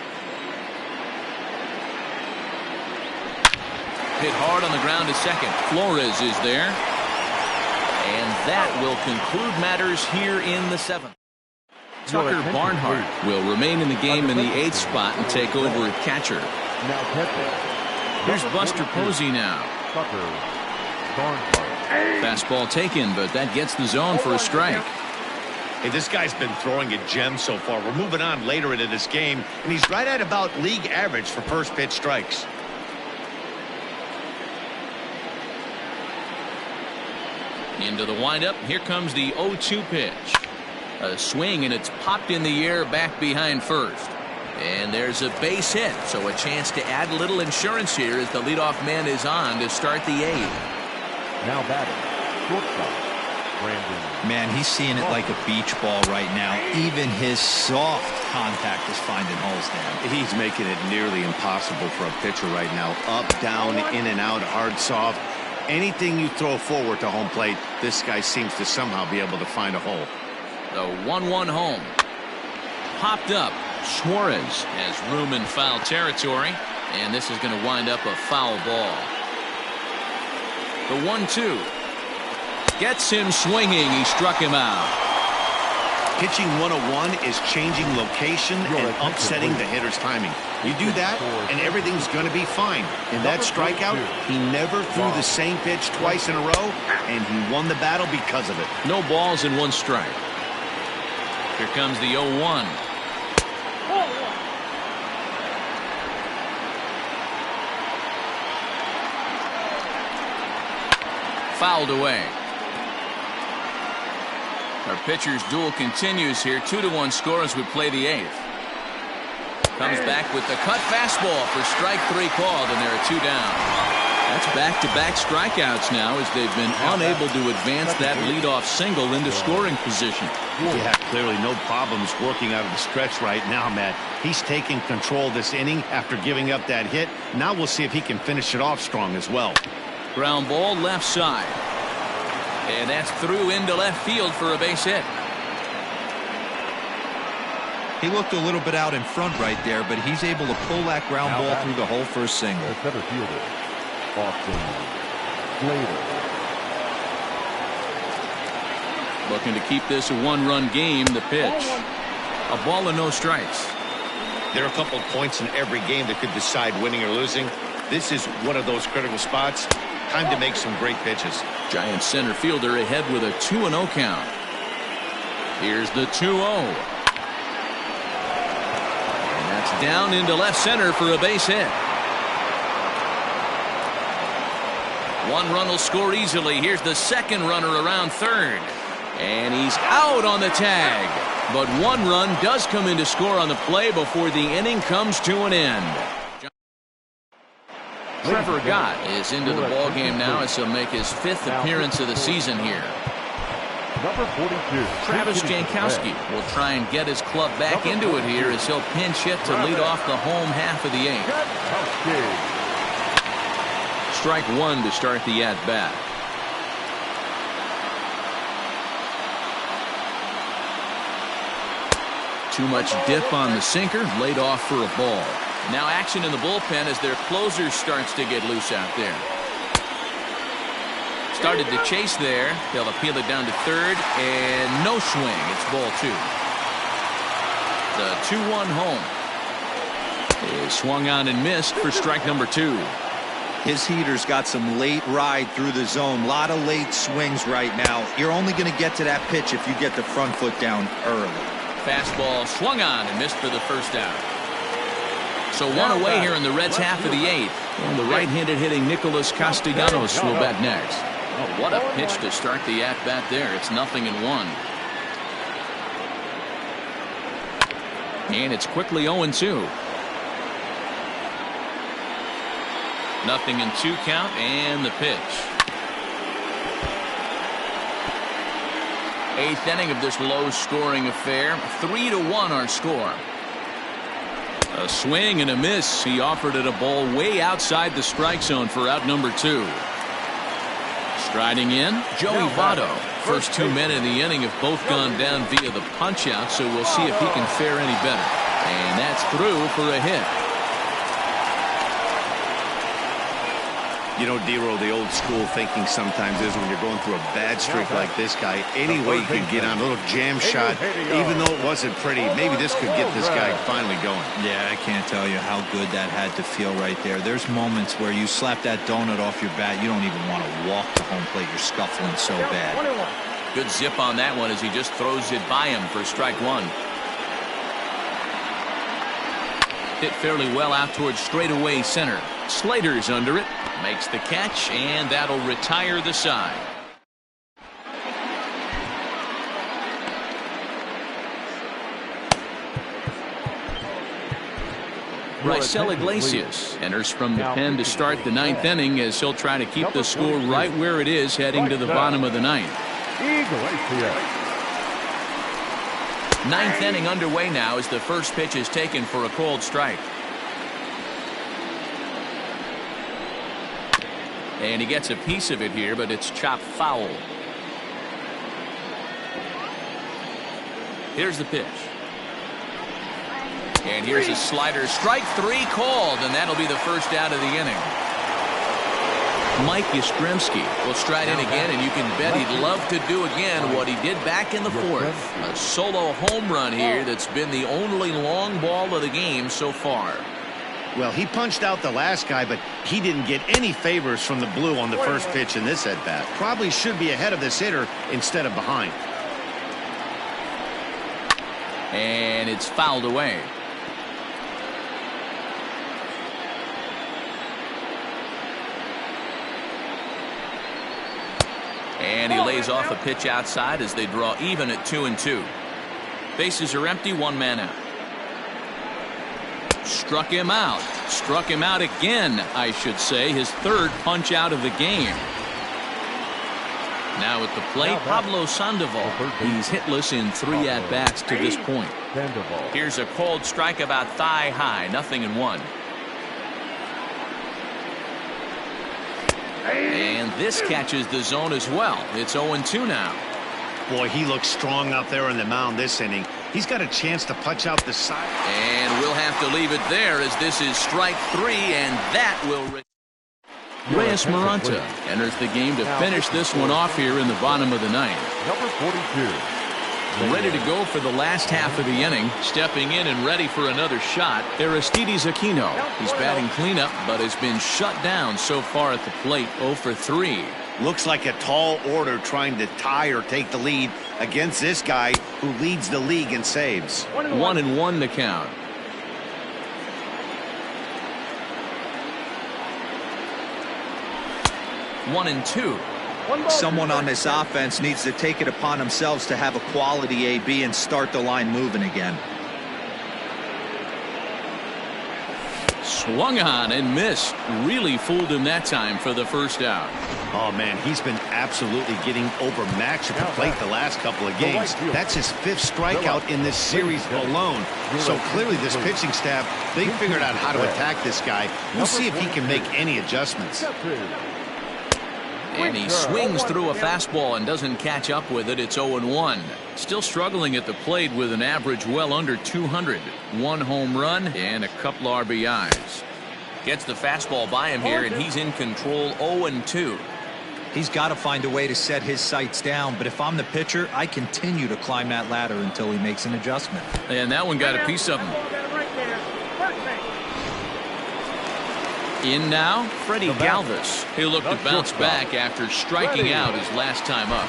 Hit hard on the ground to second. Flores is there. And that will conclude matters here in the 7th. Tucker Barnhart will remain in the game in the 8th spot and take over at catcher. Here's Buster Posey now. Tucker Barnhart. Fastball taken, but that gets the zone for a strike. Hey, this guy's been throwing a gem so far. We're moving on later into this game, and he's right at about league average for first pitch strikes. Into the windup. Here comes the 0-2 pitch. A swing, and it's popped in the air back behind first. And there's a base hit, so a chance to add a little insurance here as the leadoff man is on to start the eighth. Now batting, shortstop, Brandon. Man, he's seeing it like a beach ball right now. Even his soft contact is finding holes down. He's making it nearly impossible for a pitcher right now. Up, down, in and out, hard, soft. Anything you throw forward to home plate, this guy seems to somehow be able to find a hole. The 1-1 home. Popped up. Suarez has room in foul territory, and this is going to wind up a foul ball. The 1-2 gets him swinging. He struck him out. Pitching 101 is changing location and upsetting the hitter's timing. You do that, and everything's going to be fine. In that strikeout, he never threw the same pitch twice in a row, and he won the battle because of it. No balls and 1 strike. Here comes the 0-1. Fouled away. Our pitcher's duel continues here. 2-1 score as we play the 8th. Comes back with the cut fastball for strike 3 called, and there are 2 down. That's back-to-back strikeouts now as they've been unable to advance that leadoff single into scoring position. Yeah, clearly no problems working out of the stretch right now, Matt. He's taking control this inning after giving up that hit. Now we'll see if he can finish it off strong as well. Ground ball left side. And that's through into left field for a base hit. He looked a little bit out in front right there, but he's able to pull that ground ball through the hole for a single. The center fielder, Austin Slater. Looking to keep this a 1-run game. The pitch. A ball and no strikes. There are a couple of points in every game that could decide winning or losing. This is one of those critical spots. Time to make some great pitches. Giant center fielder ahead with a 2-0 count. Here's the 2-0. And that's down into left center for a base hit. 1 run will score easily. Here's the second runner around third. And he's out on the tag. But 1 run does come in to score on the play before the inning comes to an end. Trevor Gott is into the ball game now as he'll make his 5th appearance of the season here. Number 42. Travis Jankowski will try and get his club back into it here as he'll pinch hit to lead off the home half of the 8th. Strike 1 to start the at-bat. Too much dip on the sinker, laid off for a ball. Now action in the bullpen as their closer starts to get loose out there. Started to chase there. They'll appeal it down to third, and no swing. It's ball 2. The 2-1 home is swung on and missed for strike number 2. His heater's got some late ride through the zone. A lot of late swings right now. You're only going to get to that pitch if you get the front foot down early. Fastball swung on and missed for the first out. So 1 away here in the Reds' half of the 8th. And the right-handed hitting Nicholas Castellanos will bat next. Oh, what a pitch to start the at-bat there. It's 0-1. And it's quickly 0-2. 0-2 count and the pitch. 8th inning of this low-scoring affair. 3-1 our score. A swing and a miss. He offered it a ball way outside the strike zone for out number 2. Striding in, Joey Votto. First 2 men in the inning have both gone down via the punch-out, so we'll see if he can fare any better. And that's through for a hit. You know, Dero, the old school thinking sometimes is when you're going through a bad streak like this guy, any way you can get on a little jam shot, even though it wasn't pretty, maybe this could get this guy finally going. Yeah, I can't tell you how good that had to feel right there. There's moments where you slap that donut off your bat, you don't even want to walk to home plate. You're scuffling so bad. Good zip on that one as he just throws it by him for strike one. Hit fairly well out towards straightaway center. Slater's under it, makes the catch, and that'll retire the side. Raisel Iglesias enters from the pen to start the ninth inning as he'll try to keep the score right where it is heading to the bottom of the ninth. Ninth inning underway now as the first pitch is taken for a called strike. And he gets a piece of it here, but it's chopped foul. Here's the pitch. And here's a slider. Strike three called, and that'll be the first out of the inning. Mike Yastrzemski will stride in again, and you can bet he'd love to do again what he did back in the fourth. A solo home run here that's been the only long ball of the game so far. Well, he punched out the last guy, but he didn't get any favors from the blue on the first pitch in this at-bat. Probably should be ahead of this hitter instead of behind. And it's fouled away. And he lays off a pitch outside as they draw even at 2-2. Bases are empty, one man out. Struck him out. Struck him out again, I should say. His third punch out of the game. Now at the plate, Pablo Sandoval. He's hitless in 3 at-bats to this point. Here's a called strike about thigh high, 0-1. And this catches the zone as well. It's 0-2 now. Boy, he looks strong out there on the mound this inning. He's got a chance to punch out the side. And we'll have to leave it there as this is strike three, and that will... Reyes Maranta enters the game to finish this one off here in the bottom of the ninth. Number 42. Ready to go for the last half of the inning. Stepping in and ready for another shot, Aristides Aquino. He's batting cleanup, but has been shut down so far at the plate, 0 for 3. Looks like a tall order trying to tie or take the lead against this guy who leads the league in saves. 1-1 the count. One and two. Someone on this offense needs to take it upon themselves to have a quality AB and start the line moving again. Swung on and missed. Really fooled him that time for the first out. Oh, man, he's been absolutely getting overmatched at the plate the last couple of games. That's his 5th strikeout in this series alone. So clearly this pitching staff, they figured out how to attack this guy. We'll see if he can make any adjustments. And he swings through a fastball and doesn't catch up with it. It's 0-1. Still struggling at the plate with an average well under 200. 1 home run and a couple RBIs. Gets the fastball by him here, and he's in control. 0-2. He's got to find a way to set his sights down, but if I'm the pitcher, I continue to climb that ladder until he makes an adjustment. And that one got a piece of him. In now, Freddie Galvis. He'll look to bounce back after striking out his last time up.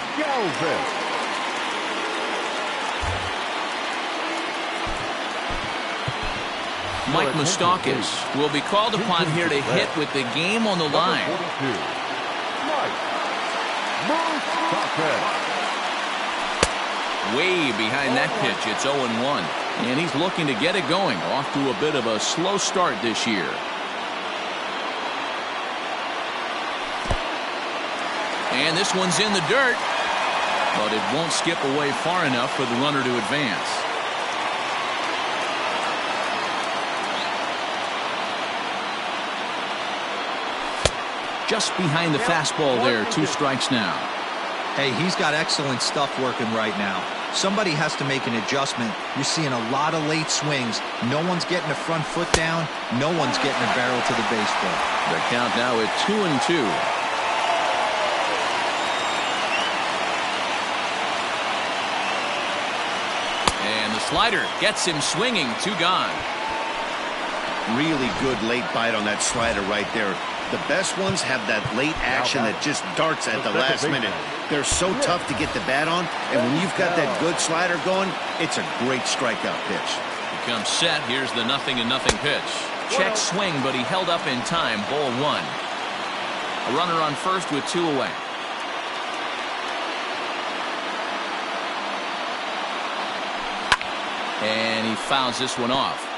Mike Moustakas will be called upon here to hit with the game on the line. Way behind that pitch, it's 0-1. And he's looking to get it going, off to a bit of a slow start this year. And this one's in the dirt, but it won't skip away far enough for the runner to advance. Just behind the fastball there, 2 strikes now. Hey, he's got excellent stuff working right now. Somebody has to make an adjustment. You're seeing a lot of late swings. No one's getting a front foot down. No one's getting a barrel to the baseball. The count now at 2-2. And the slider gets him swinging. 2 gone. Really good late bite on that slider right there. The best ones have that late action that just darts at the last minute. They're so tough to get the bat on, and when you've got that good slider going, it's a great strikeout pitch. He comes set. Here's the 0-0 pitch. Check swing, but he held up in time. Ball 1. A runner on first with 2 away. And he fouls this one off.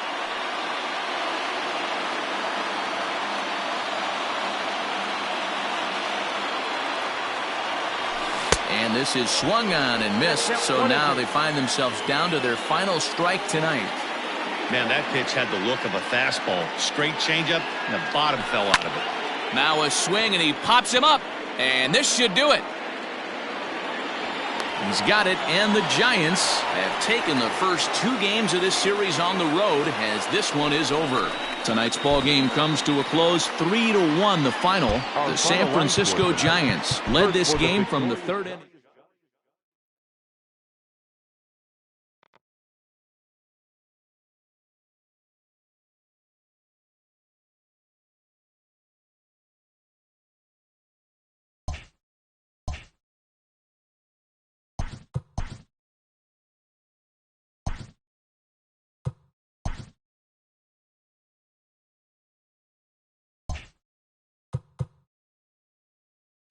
And this is swung on and missed, so now they find themselves down to their final strike tonight. Man, that pitch had the look of a fastball. Straight changeup, and the bottom fell out of it. Now a swing, and he pops him up, and this should do it. He's got it, and the Giants have taken the first 2 games of this series on the road as this one is over. Tonight's ball game comes to a close, 3-1 the final. The San Francisco Giants led this game from the 3rd inning.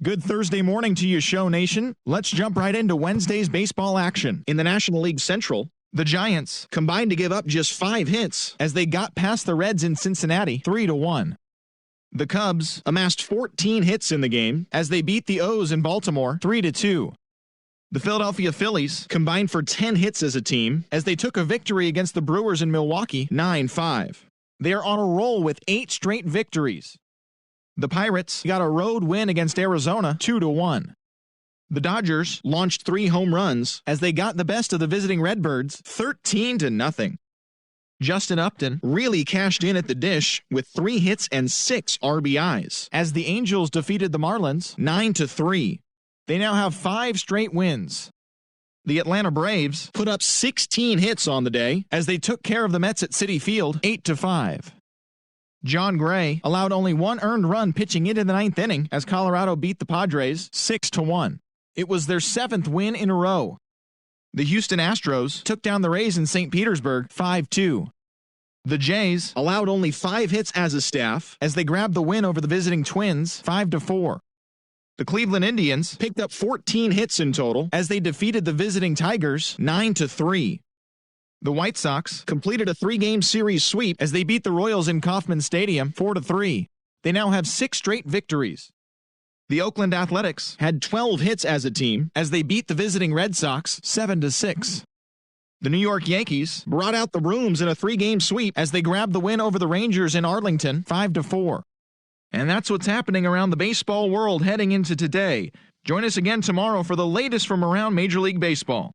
Good Thursday morning to you, Show Nation. Let's jump right into Wednesday's baseball action. In the National League Central, the Giants combined to give up just 5 hits as they got past the Reds in Cincinnati 3-1. The Cubs amassed 14 hits in the game as they beat the O's in Baltimore 3-2. The Philadelphia Phillies combined for 10 hits as a team as they took a victory against the Brewers in Milwaukee 9-5. They are on a roll with 8 straight victories. The Pirates got a road win against Arizona 2-1. The Dodgers launched 3 home runs as they got the best of the visiting Redbirds 13-0. Justin Upton really cashed in at the dish with 3 hits and 6 RBIs as the Angels defeated the Marlins 9-3. They now have 5 straight wins. The Atlanta Braves put up 16 hits on the day as they took care of the Mets at Citi Field 8-5. John Gray allowed only 1 earned run pitching into the 9th inning as Colorado beat the Padres 6-1. It was their 7th win in a row. The Houston Astros took down the Rays in St. Petersburg 5-2. The Jays allowed only 5 hits as a staff as they grabbed the win over the visiting Twins 5-4. The Cleveland Indians picked up 14 hits in total as they defeated the visiting Tigers 9-3. The White Sox completed a 3-game series sweep as they beat the Royals in Kauffman Stadium 4-3. They now have 6 straight victories. The Oakland Athletics had 12 hits as a team as they beat the visiting Red Sox 7-6. The New York Yankees brought out the brooms in a 3-game sweep as they grabbed the win over the Rangers in Arlington 5-4. And that's what's happening around the baseball world heading into today. Join us again tomorrow for the latest from around Major League Baseball.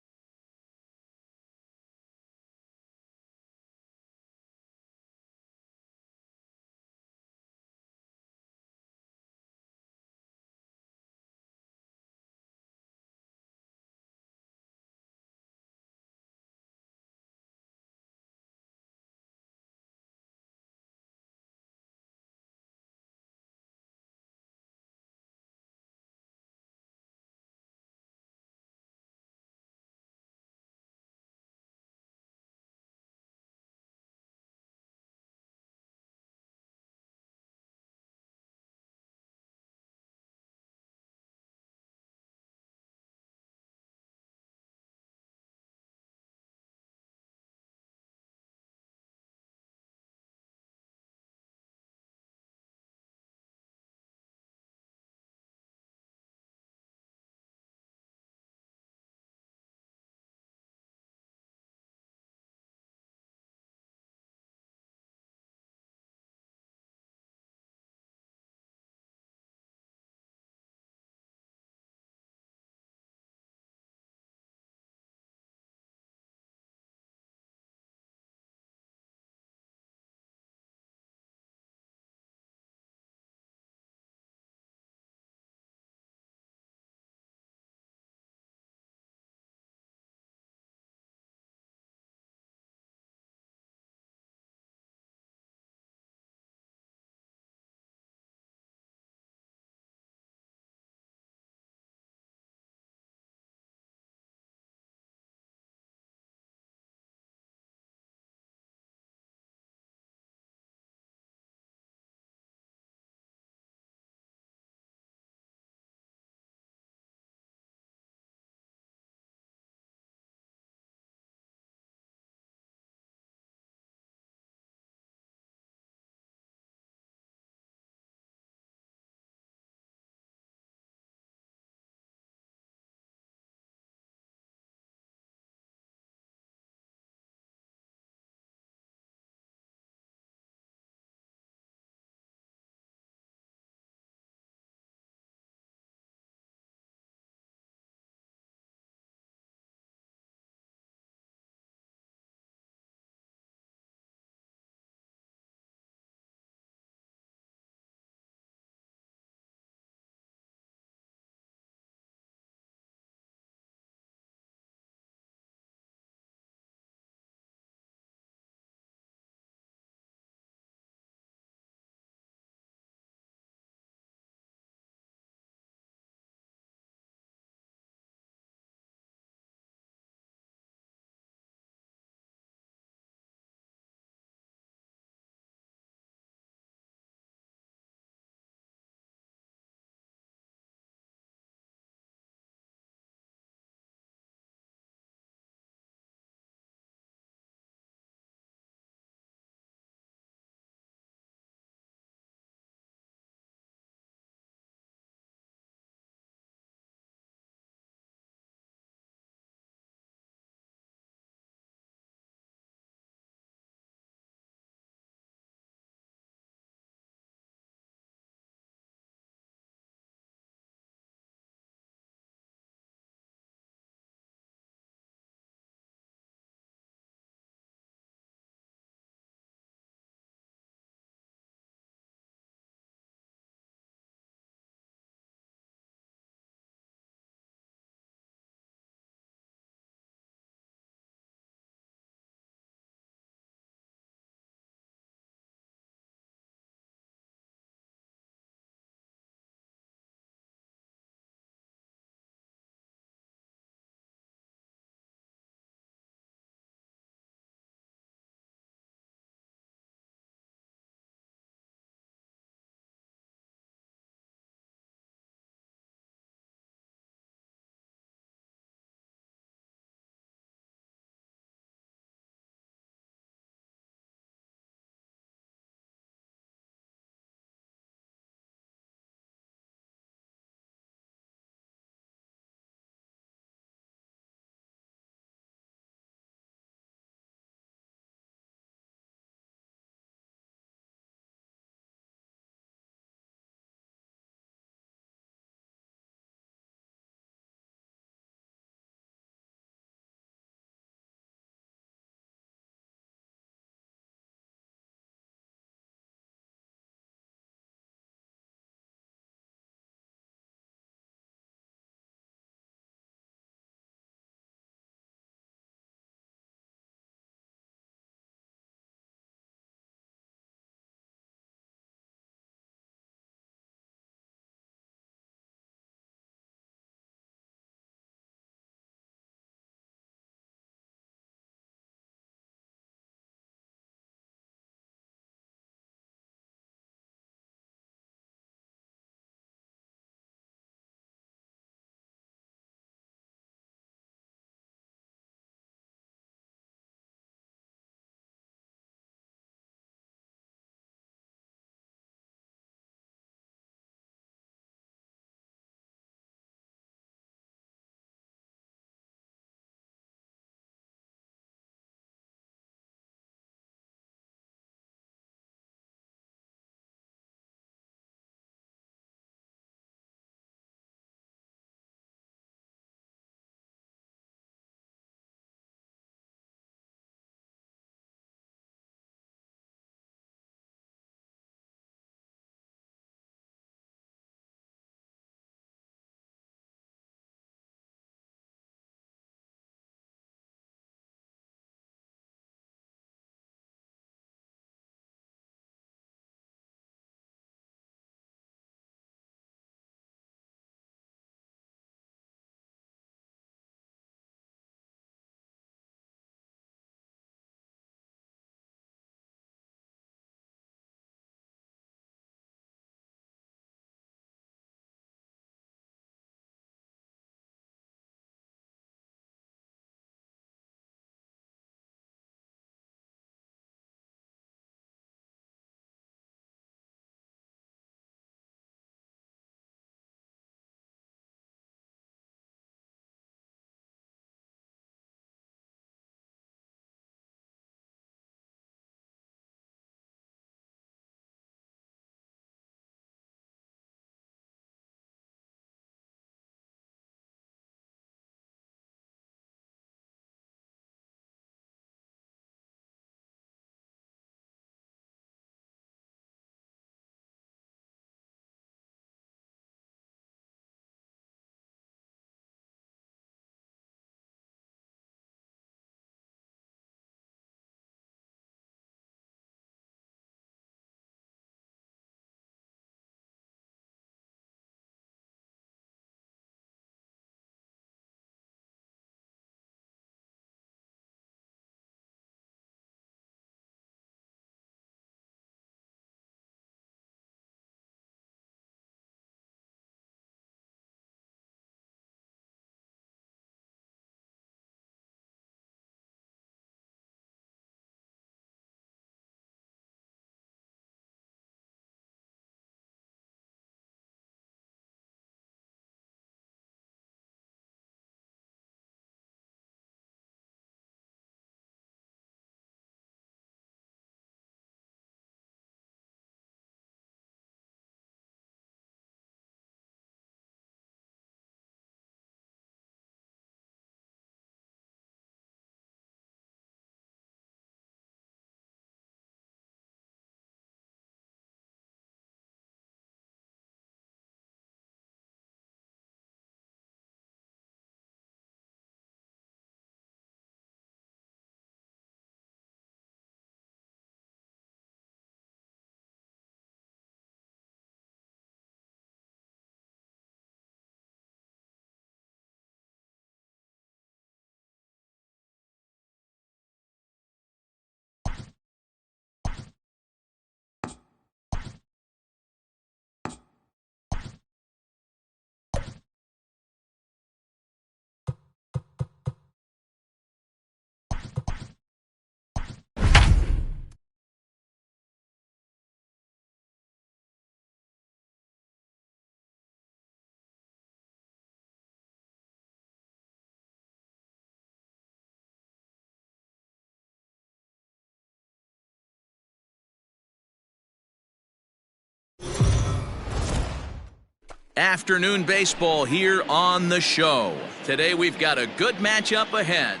Afternoon baseball here on the show. Today we've got a good matchup ahead.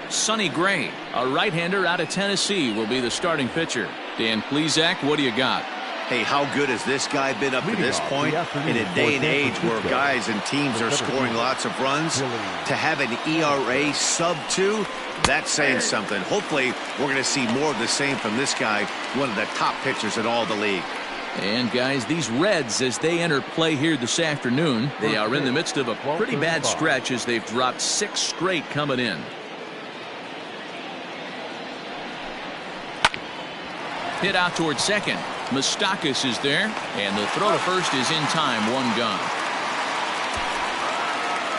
Sonny Gray, a right-hander out of Tennessee, will be the starting pitcher. Dan Plesac, what do you got? Hey, how good has this guy been up to this point? In a day and age where guys and teams are scoring lots of runs, to have an ERA sub-2, that's saying something. Hopefully, we're going to see more of the same from this guy, one of the top pitchers in all the league. And guys, these Reds, as they enter play here this afternoon, they are in the midst of a pretty bad stretch as they've dropped 6 straight coming in. Hit out towards second. Moustakas is there, and the throw to first is in time. 1 gone.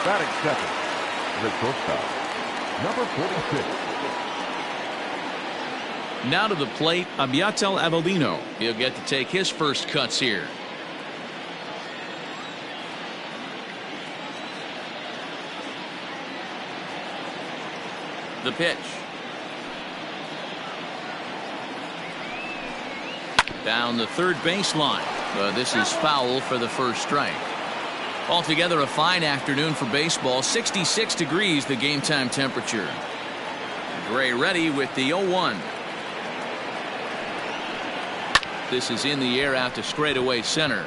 Batting second, the shortstop, number 46. Now to the plate, Abiatel Avellino. He'll get to take his first cuts here. The pitch. Down the third baseline. But this is foul for the first strike. Altogether a fine afternoon for baseball. 66 degrees the game time temperature. Gray ready with the 0-1. This is in the air out to straightaway center.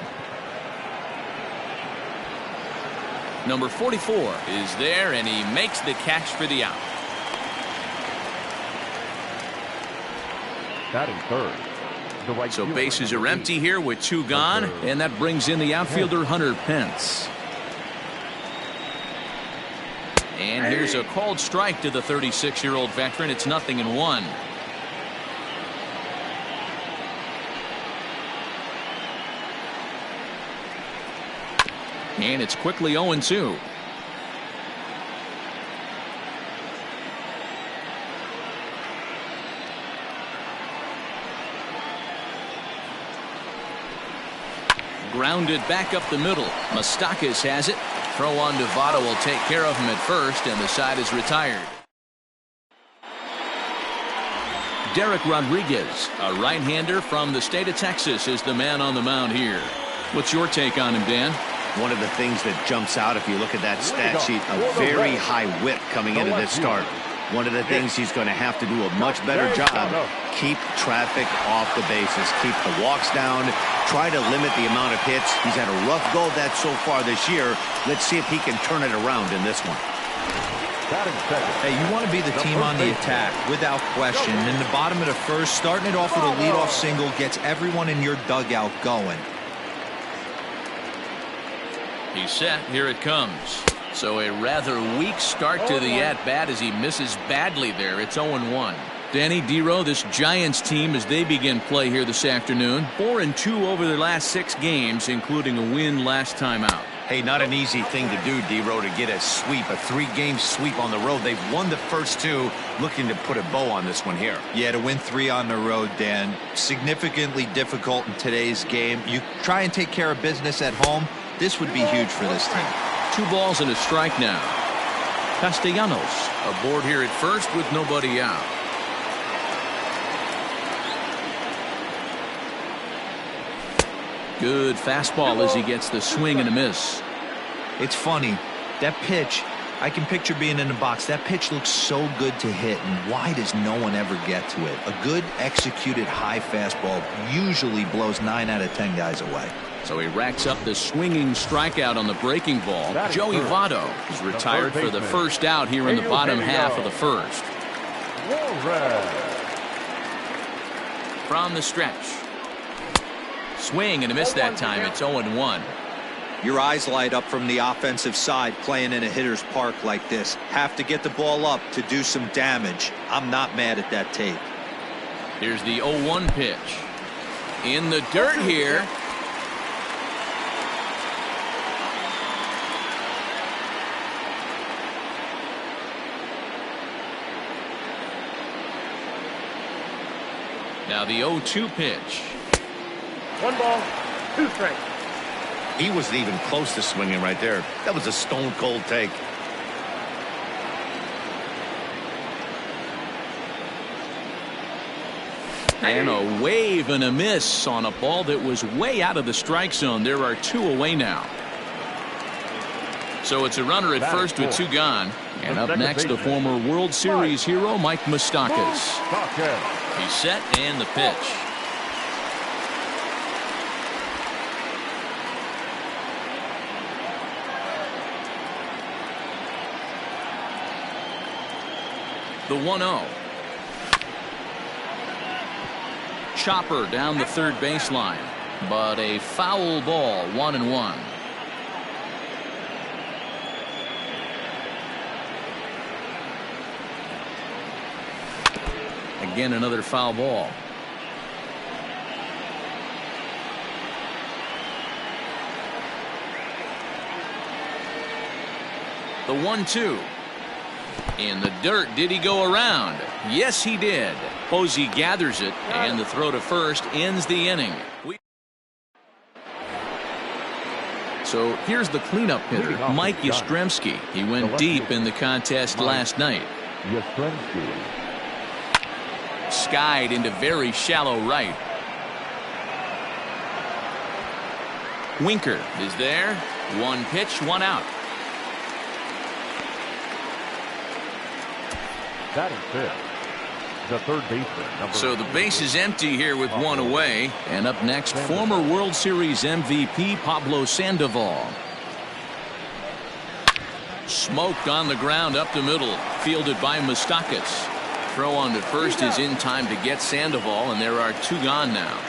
Number 44 is there, and he makes the catch for the out. Batting third. So bases are empty here with 2 gone, and that brings in the outfielder Hunter Pence. And here's a called strike to the 36-year-old veteran. It's 0-1. And it's quickly 0-2. Grounded back up the middle. Moustakas has it. Throw on to Votto will take care of him at first, and the side is retired. Derek Rodriguez, a right-hander from the state of Texas, is the man on the mound here. What's your take on him, Dan? One of the things that jumps out if you look at that stat sheet, a very high whip coming into this start. One of the things he's going to have to do a much better job, keep traffic off the bases, keep the walks down, try to limit the amount of hits. He's had a rough go of that so far this year. Let's see if he can turn it around in this one. Hey, you want to be the team on the attack, without question. In the bottom of the first, starting it off with a leadoff single gets everyone in your dugout going. He's set. Here it comes. So a rather weak start to the at-bat as he misses badly there. It's 0-1. Danny Dero, this Giants team, as they begin play here this afternoon, 4-2 over their last 6 games, including a win last time out. Hey, not an easy thing to do, Dero, to get a sweep, a 3-game sweep on the road. They've won the first 2, looking to put a bow on this one here. Yeah, to win 3 on the road, Dan, significantly difficult in today's game. You try and take care of business at home. This would be huge for this team. 2 balls and a strike now. Castellanos aboard here at first with nobody out. Good fastball as he gets the swing and a miss. It's funny, that pitch, I can picture being in the box. That pitch looks so good to hit, and why does no one ever get to it? A good executed high fastball usually blows 9 out of 10 guys away. So he racks up the swinging strikeout on the breaking ball. Joey Votto is retired for the first out here in the bottom half of the first. From the stretch. Swing and a miss that time. It's 0-1. Your eyes light up from the offensive side playing in a hitter's park like this. Have to get the ball up to do some damage. I'm not mad at that tape. Here's the 0-1 pitch. In the dirt here. Now the 0-2 pitch. 1 ball, 2 strikes. He wasn't even close to swinging right there. That was a stone-cold take. And a wave and a miss on a ball that was way out of the strike zone. There are 2 away now. So it's a runner at first with 2 gone. And up next, the former World Series hero, Mike Moustakas. He's set and the pitch. The 1-0. Chopper down the third baseline, but a foul ball, 1-1. Again, another foul ball. The 1-2. In the dirt. Did he go around? Yes, he did. Posey gathers it, and the throw to first ends the inning. So here's the cleanup hitter, Mike Yastrzemski. He went deep in the contest last night. Skied into very shallow right. Winker is there. 1 pitch, 1 out. Batting fifth, the third baseman. So the base is empty here with 1 away. And up next, former World Series MVP Pablo Sandoval. Smoked on the ground up the middle. Fielded by Moustakas. Throw on to first is in time to get Sandoval, and there are 2 gone now.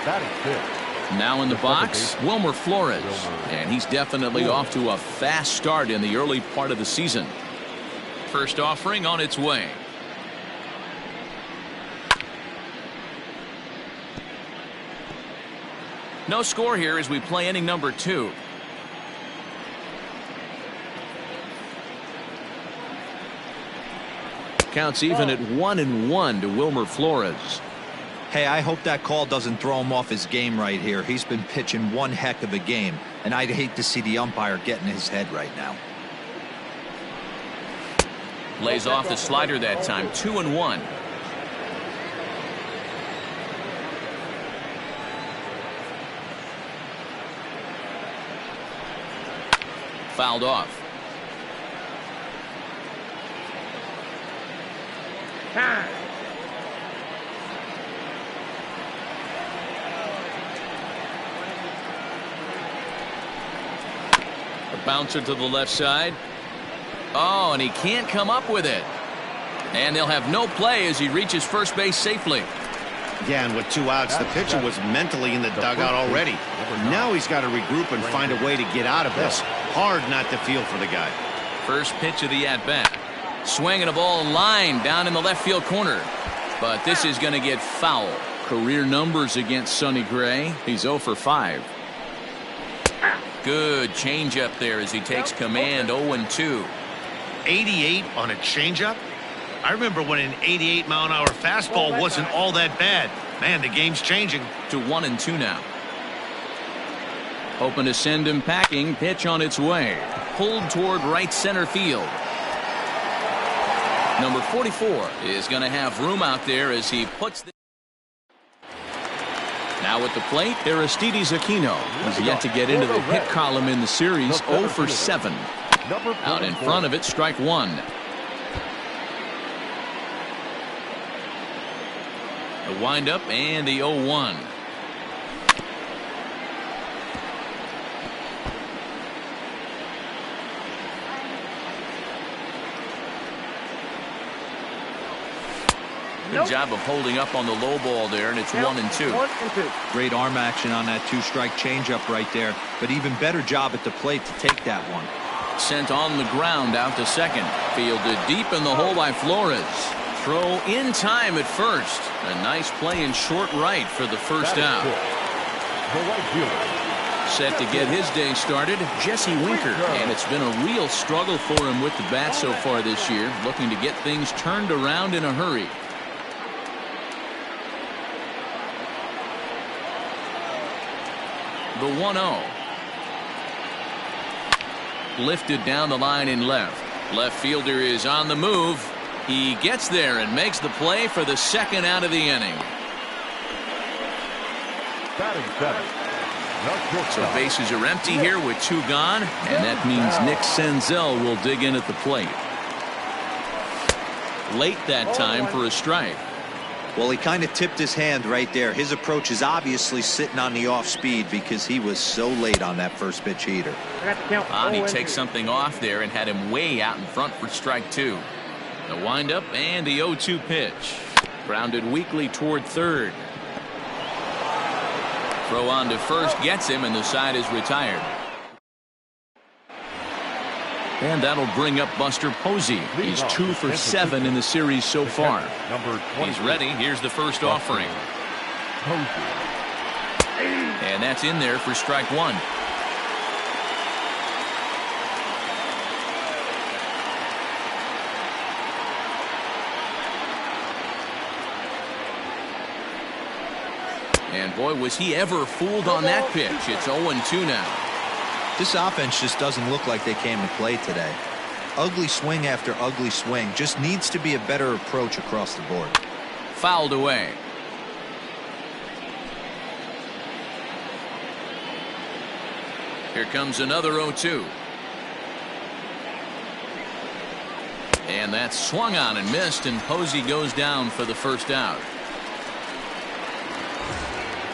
Batting fifth. Now in the box, Wilmer Flores. And he's definitely off to a fast start in the early part of the season. First offering on its way. No score here as we play inning number 2. Counts even at 1-1 to Wilmer Flores. Hey, I hope that call doesn't throw him off his game right here. He's been pitching one heck of a game, and I'd hate to see the umpire get in his head right now. Lays off the slider that time. 2-1. Fouled off. A bouncer to the left side. Oh, and he can't come up with it. And they'll have no play as he reaches first base safely. Yeah, and with 2 outs, the pitcher was mentally in the dugout already. Now he's got to regroup and find a way to get out of this. Hard not to feel for the guy. First pitch of the at-bat. Swinging a ball line down in the left field corner. But this is going to get foul. Career numbers against Sonny Gray. He's 0 for 5. Good changeup there as he takes command. 0-2. 88 on a changeup? I remember when an 88-mile-an-hour fastball wasn't all that bad. Man, the game's changing. To 1-2 now. Hoping to send him packing. Pitch on its way. Pulled toward right center field. Number 44 is going to have room out there as he puts the... Now at the plate, Aristides Aquino. He's yet to get into the hit column in the series. 0 for 7. Out in front of it, strike 1. The windup and the 0-1. Good job of holding up on the low ball there, and it's 1-2. Great arm action on that 2-strike changeup right there, but even better job at the plate to take that one. Sent on the ground out to second. Fielded deep in the hole by Flores. Throw in time at first. A nice play in short right for the first out. Set to get his day started, Jesse Winker. And it's been a real struggle for him with the bat so far this year. Looking to get things turned around in a hurry. The 1-0. Lifted down the line in left. Left fielder is on the move. He gets there and makes the play for the second out of the inning. Batting seventh. So bases are empty here with 2 gone, and that means Nick Senzel will dig in at the plate. Late that time for a strike. Well, he kind of tipped his hand right there. His approach is obviously sitting on the off speed because he was so late on that first pitch heater. He takes something off there and had him way out in front for strike 2. The windup and the 0-2 pitch. Grounded weakly toward third. Throw on to first gets him, and the side is retired. And that'll bring up Buster Posey. He's 2 for 7 in the series so far. He's ready. Here's the first offering. And that's in there for strike 1. And boy, was he ever fooled on that pitch. It's 0-2 now. This offense just doesn't look like they came to play today. Ugly swing after ugly swing. Just needs to be a better approach across the board. Fouled away. Here comes another 0-2. And that's swung on and missed, and Posey goes down for the first out.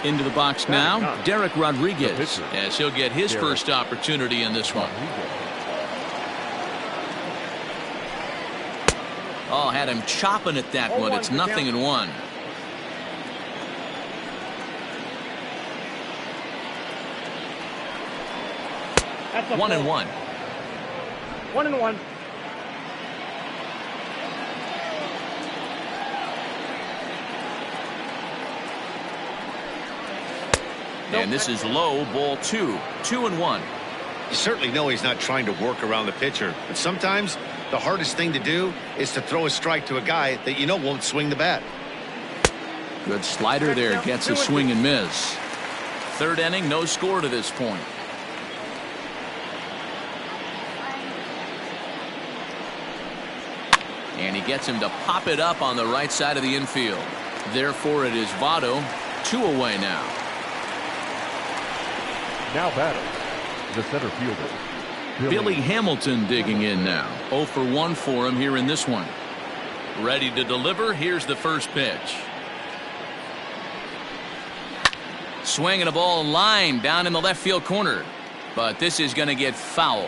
Into the box now, Derek Rodriguez, as he'll get his first opportunity in this one. Oh, had him chopping at that one. It's 0-1. That's a 1-1. 1-1. And this is low, ball 2. 2-1. You certainly know he's not trying to work around the pitcher, but sometimes the hardest thing to do is to throw a strike to a guy that you know won't swing the bat. Good slider there, gets a swing and miss. Third inning, no score to this point. And he gets him to pop it up on the right side of the infield. Therefore, it is Votto. 2 away now. Now batting, the center fielder, Billy Hamilton digging in now. 0 for 1 for him here in this one. Ready to deliver. Here's the first pitch. Swinging a ball line down in the left field corner. But this is going to get foul.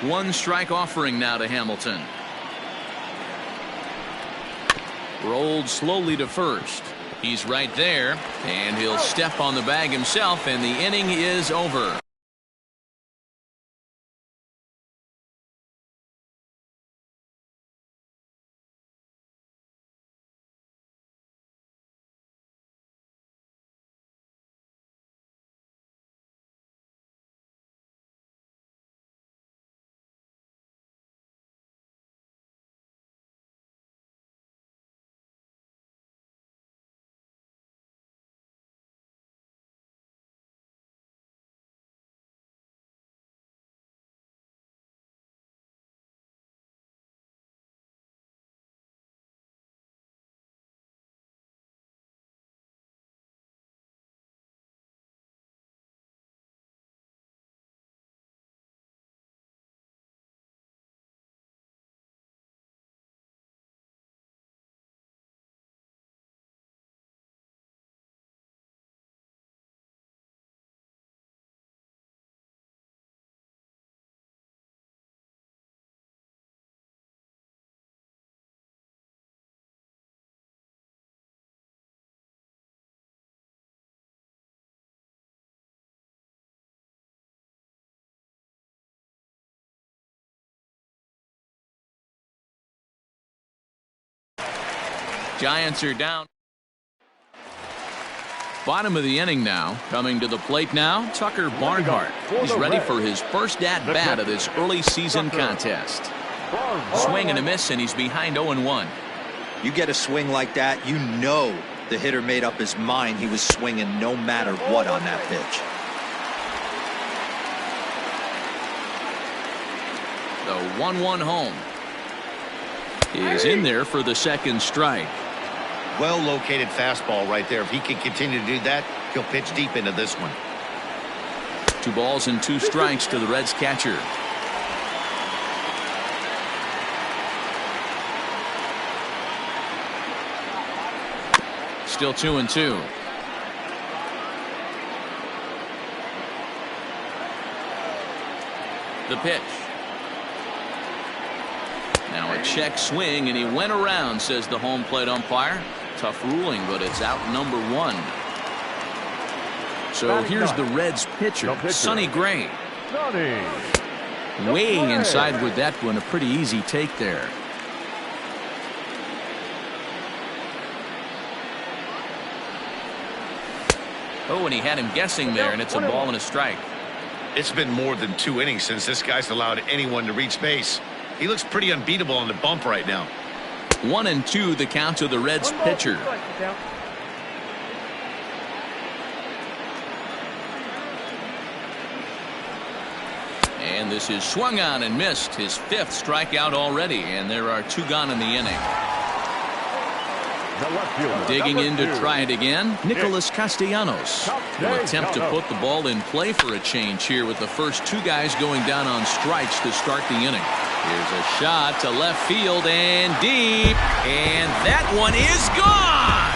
1 strike offering now to Hamilton. Rolled slowly to first. He's right there, and he'll step on the bag himself, and the inning is over. Giants are down. Bottom of the inning now. Coming to the plate now, Tucker Barnhart. He's ready for his first at-bat of this early season contest. Swing and a miss, and he's behind 0-1. You get a swing like that, you know the hitter made up his mind he was swinging no matter what on that pitch. The 1-1 home. is in there for the second strike. Well-located fastball right there. If he can continue to do that, he'll pitch deep into this one. 2 balls and 2 strikes to the Reds catcher. Still 2-2. The pitch. Now a check swing, and he went around, says the home plate umpire. Tough ruling, but it's out number 1. So here's the Reds pitcher, Sonny Gray. Way inside with that one. A pretty easy take there. Oh, and he had him guessing there, and it's a ball and a strike. It's been more than 2 innings since this guy's allowed anyone to reach base. He looks pretty unbeatable on the bump right now. 1-2 the count to the Reds pitcher. And this is swung on and missed. His 5th strikeout already, and there are 2 gone in the inning. Digging in to try it again, Nicholas Castellanos will attempt to put the ball in play for a change here with the first 2 guys going down on strikes to start the inning. Here's a shot to left field and deep, and that one is gone.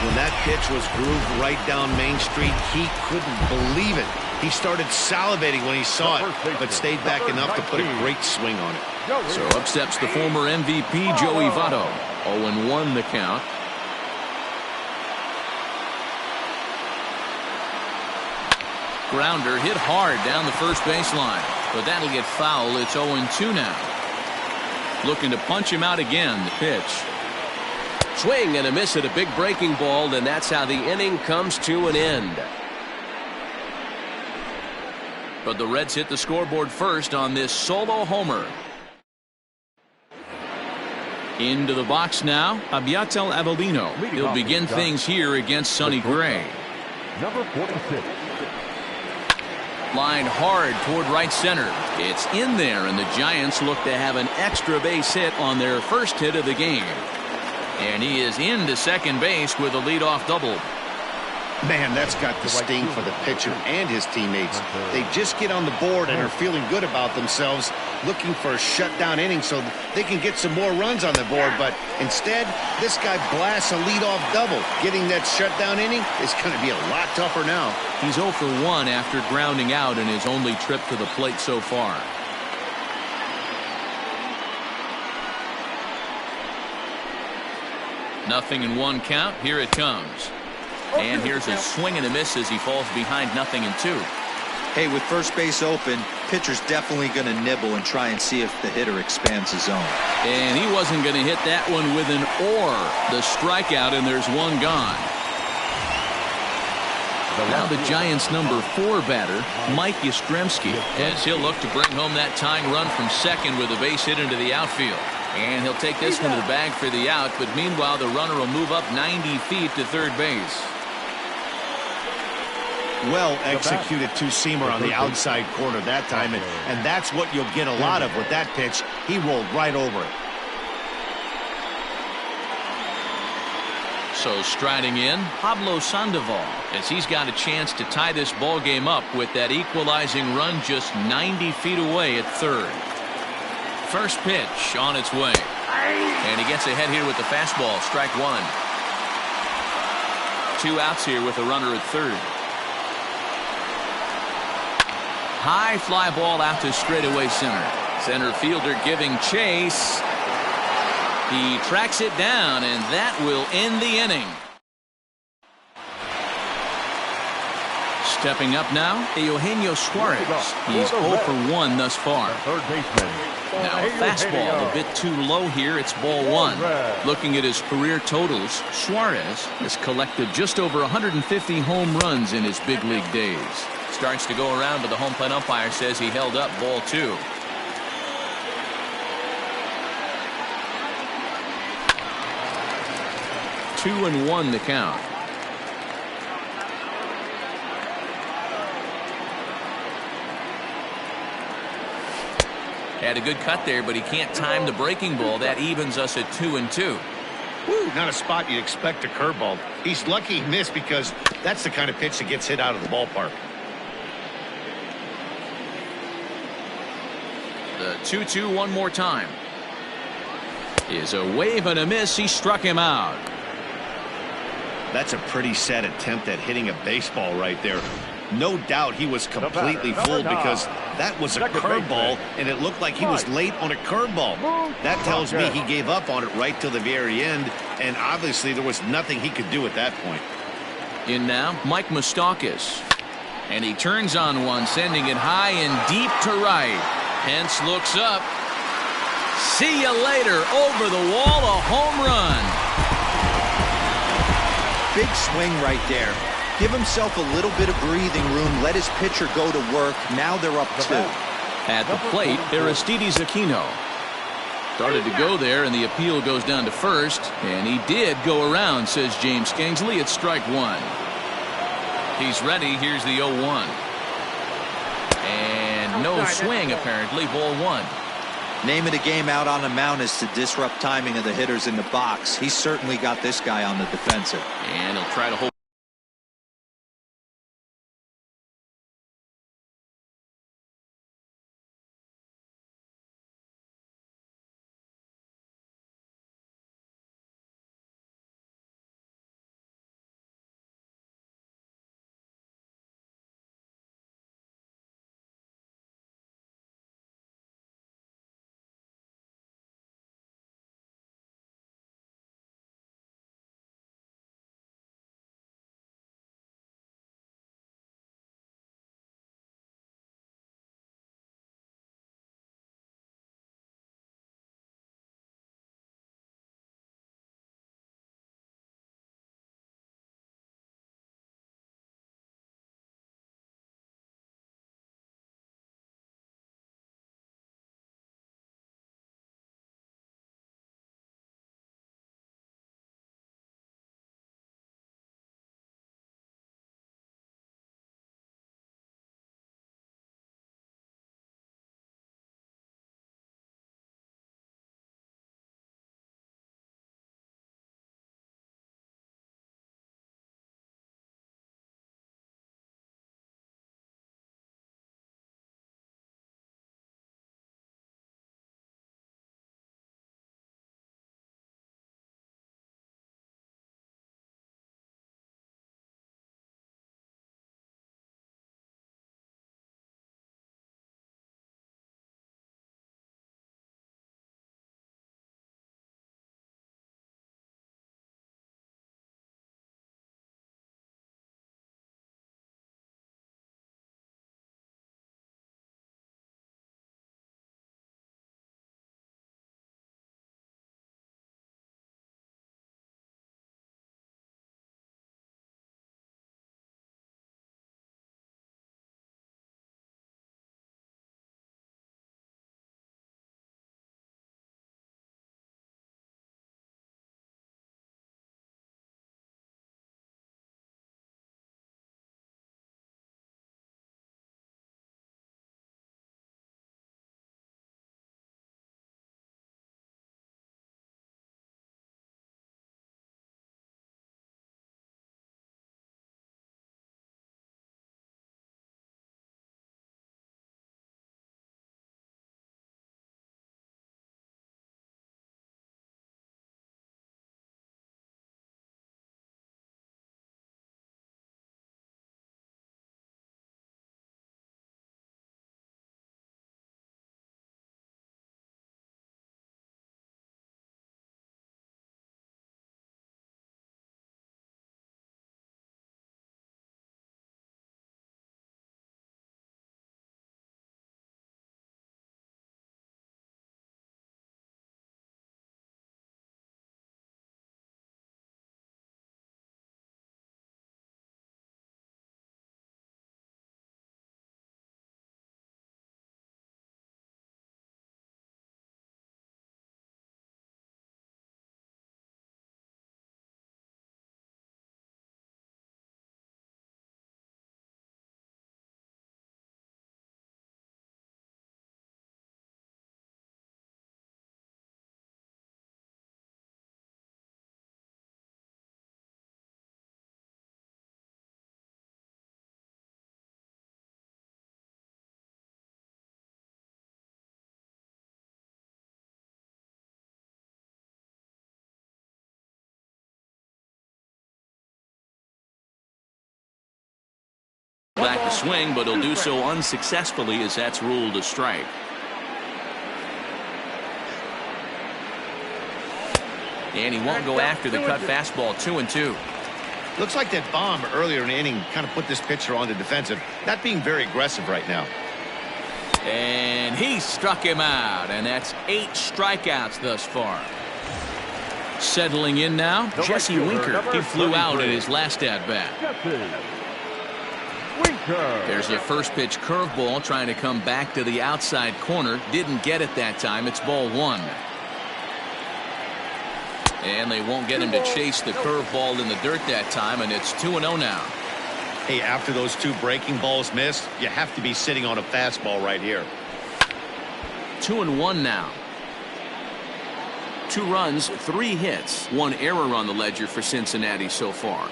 When that pitch was grooved right down Main Street, he couldn't believe it. He started salivating when he saw it, but stayed back enough to put a great swing on it. So up steps the former MVP Joey Votto. 0-1 the count. Grounder hit hard down the first baseline, but that'll get foul. It's 0-2 now. Looking to punch him out again. The pitch. Swing and a miss at a big breaking ball, and that's how the inning comes to an end. But the Reds hit the scoreboard first on this solo homer. Into the box now, Abiatel Avelino. He'll begin things here against Sonny Gray. Number 46. Lined hard toward right center. It's in there, and the Giants look to have an extra base hit on their first hit of the game. And he is into second base with a leadoff double. Man, that's got the sting for the pitcher and his teammates. They just get on the board and are feeling good about themselves, looking for a shutdown inning so they can get some more runs on the board. But instead, this guy blasts a leadoff double. Getting that shutdown inning is going to be a lot tougher now. He's 0 for 1 after grounding out in his only trip to the plate so far. Nothing in 1 count. Here it comes. And here's a swing and a miss as he falls behind 0-2. Hey, with first base open, pitcher's definitely going to nibble and try and see if the hitter expands his zone. And he wasn't going to hit that one with an or. The strikeout, and there's 1 gone. Now the Giants' number 4 batter, Mike Yastrzemski, as he'll look to bring home that tying run from second with a base hit into the outfield. And he'll take this one to the bag for the out, but meanwhile the runner will move up 90 feet to third base. Well executed two-seamer on the outside corner that time, and that's what you'll get a lot of with that pitch. He rolled right over it. So striding in, Pablo Sandoval, as he's got a chance to tie this ball game up with that equalizing run just 90 feet away at third. First pitch on its way. And he gets ahead here with the fastball. Strike 1. 2 outs here with a runner at third. High fly ball out to straightaway center. Center fielder giving chase. He tracks it down, and that will end the inning. Stepping up now, Eugenio Suarez. He's 0 for 1 thus far. Third baseman. Now a fastball a bit too low here. It's ball 1. Looking at his career totals, Suarez has collected just over 150 home runs in his big league days. Starts to go around, but the home plate umpire says he held up ball 2. Two and 1 the count. Had a good cut there, but he can't time the breaking ball. That evens us at 2-2. Woo, not a spot you'd expect a curveball. He's lucky he missed because that's the kind of pitch that gets hit out of the ballpark. The 2-2 one more time. Is a wave and a miss. He struck him out. That's a pretty sad attempt at hitting a baseball right there. No doubt he was completely fooled because that was a curveball, and it looked like he was late on a curveball. That tells me he gave up on it right till the very end, and obviously there was nothing he could do at that point. In now, Mike Moustakas. And he turns on one, sending it high and deep to right. Hence looks up. See you later. Over the wall, a home run. Big swing right there. Give himself a little bit of breathing room. Let his pitcher go to work. Now they're up 2. At the plate, Aristides Aquino. Started to go there, and the appeal goes down to first. And he did go around, says James Kingsley. It's strike 1. He's ready. Here's the 0-1. And no swing, apparently. Ball 1. Name of the game out on the mound is to disrupt timing of the hitters in the box. He's certainly got this guy on the defensive. And he'll try to hold. back to swing, but he'll do so unsuccessfully as that's ruled a strike. And he won't go after the cut fastball. 2-2. Looks like that bomb earlier in the inning kind of put this pitcher on the defensive. Not being very aggressive right now. And he struck him out, and that's 8 strikeouts thus far. Settling in now, Jesse Winker. He flew out at his last at-bat. There's a first pitch curveball trying to come back to the outside corner. Didn't get it that time. It's ball 1. And they won't get him to chase the curveball in the dirt that time, and it's 2-0 now. Hey, after those 2 breaking balls missed, you have to be sitting on a fastball right here. 2-1 now. 2 runs, 3 hits, 1 error on the ledger for Cincinnati so far.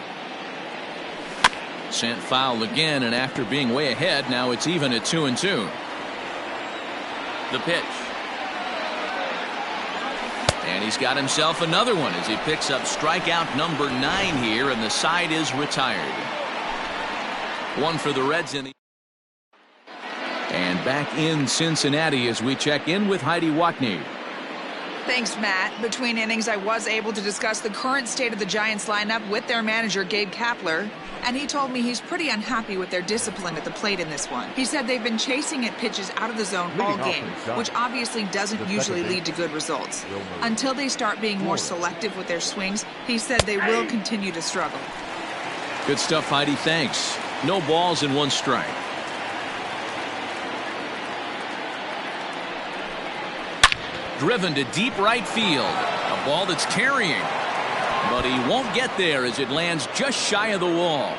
Sent foul again, and after being way ahead, now it's even at 2-2. The pitch. And he's got himself another one as he picks up strikeout number 9 here, and the side is retired. 1 for the Reds in the. And back in Cincinnati as we check in with Heidi Watney. Thanks, Matt. Between innings, I was able to discuss the current state of the Giants lineup with their manager, Gabe Kapler, and he told me he's pretty unhappy with their discipline at the plate in this one. He said they've been chasing at pitches out of the zone all game, which obviously doesn't usually lead to good results. Until they start being more selective with their swings, he said they will continue to struggle. Good stuff, Heidi. Thanks. No balls and 1 strike. Driven to deep right field. A ball that's carrying. But he won't get there as it lands just shy of the wall.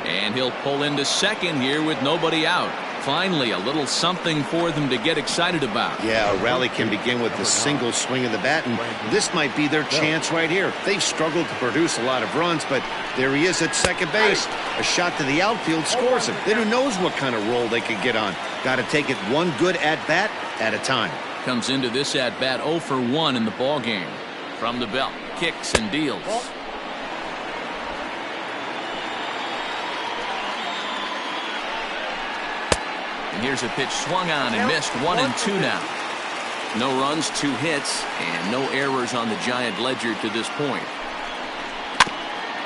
And he'll pull into second here with nobody out. Finally, a little something for them to get excited about. Yeah, a rally can begin with a single swing of the bat, and this might be their chance right here. They've struggled to produce a lot of runs, but there he is at second base. A shot to the outfield scores him. Then who knows what kind of roll they could get on. Got to take it one good at-bat at a time. Comes into this at-bat 0 for 1 in the ball game. From the belt, kicks and deals. And here's a pitch swung on and missed. 1-2 now. No runs, 2 hits, and no errors on the Giant ledger to this point.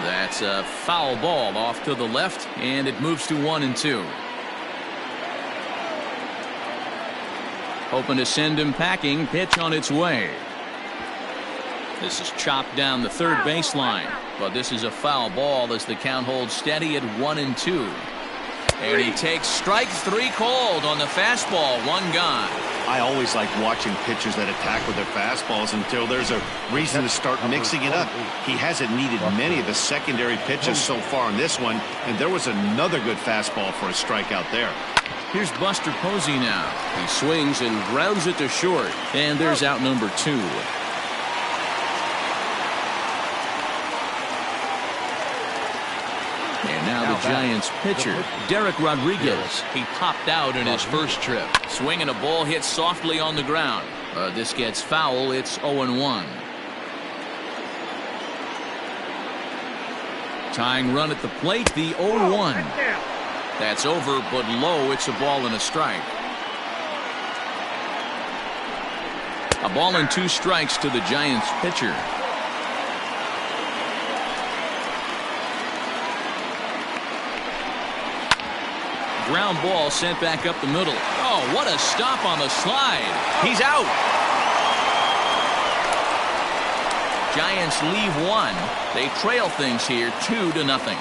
That's a foul ball off to the left, and it moves to 1-2. Hoping to send him packing. Pitch on its way. This is chopped down the third baseline, but this is a foul ball as the count holds steady at 1-2. And he takes strike 3 called on the fastball. 1 gone. I always like watching pitchers that attack with their fastballs until there's a reason to start mixing it up. He hasn't needed many of the secondary pitches so far in this one, and there was another good fastball for a strikeout there. Here's Buster Posey now. He swings and grounds it to short, and there's out number 2. And now the Giants pitcher, Derek Rodriguez. He popped out in his first trip. Swinging a ball hit softly on the ground. This gets foul. It's 0-1. Tying run at the plate, the 0-1. That's over, but low. It's a ball and a strike. A ball and 2 strikes to the Giants pitcher. Ground ball sent back up the middle. Oh, what a stop on the slide. He's out. Giants leave 1. They trail things here 2-0.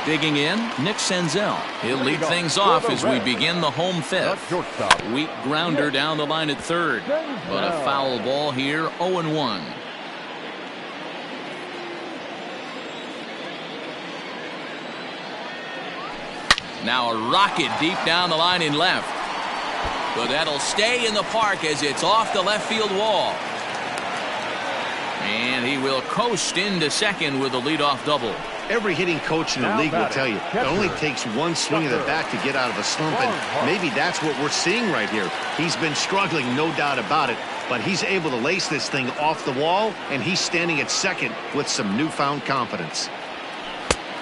Digging in, Nick Senzel. He'll lead things off as we begin the home 5th. Weak grounder down the line at 3rd. But a foul ball here, 0-1. Now a rocket deep down the line in left. But that'll stay in the park as it's off the left field wall. And he will coast into second with a leadoff double. Every hitting coach in the league will tell you it only takes 1 swing of the bat to get out of a slump, and maybe that's what we're seeing right here. He's been struggling, no doubt about it, but he's able to lace this thing off the wall, and he's standing at second with some newfound confidence.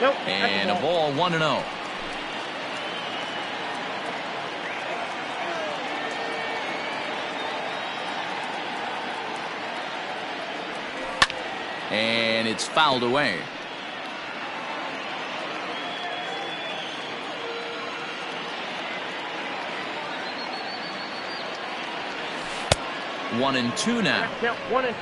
Nope. And a ball 1-0. And it's fouled away. One and two now.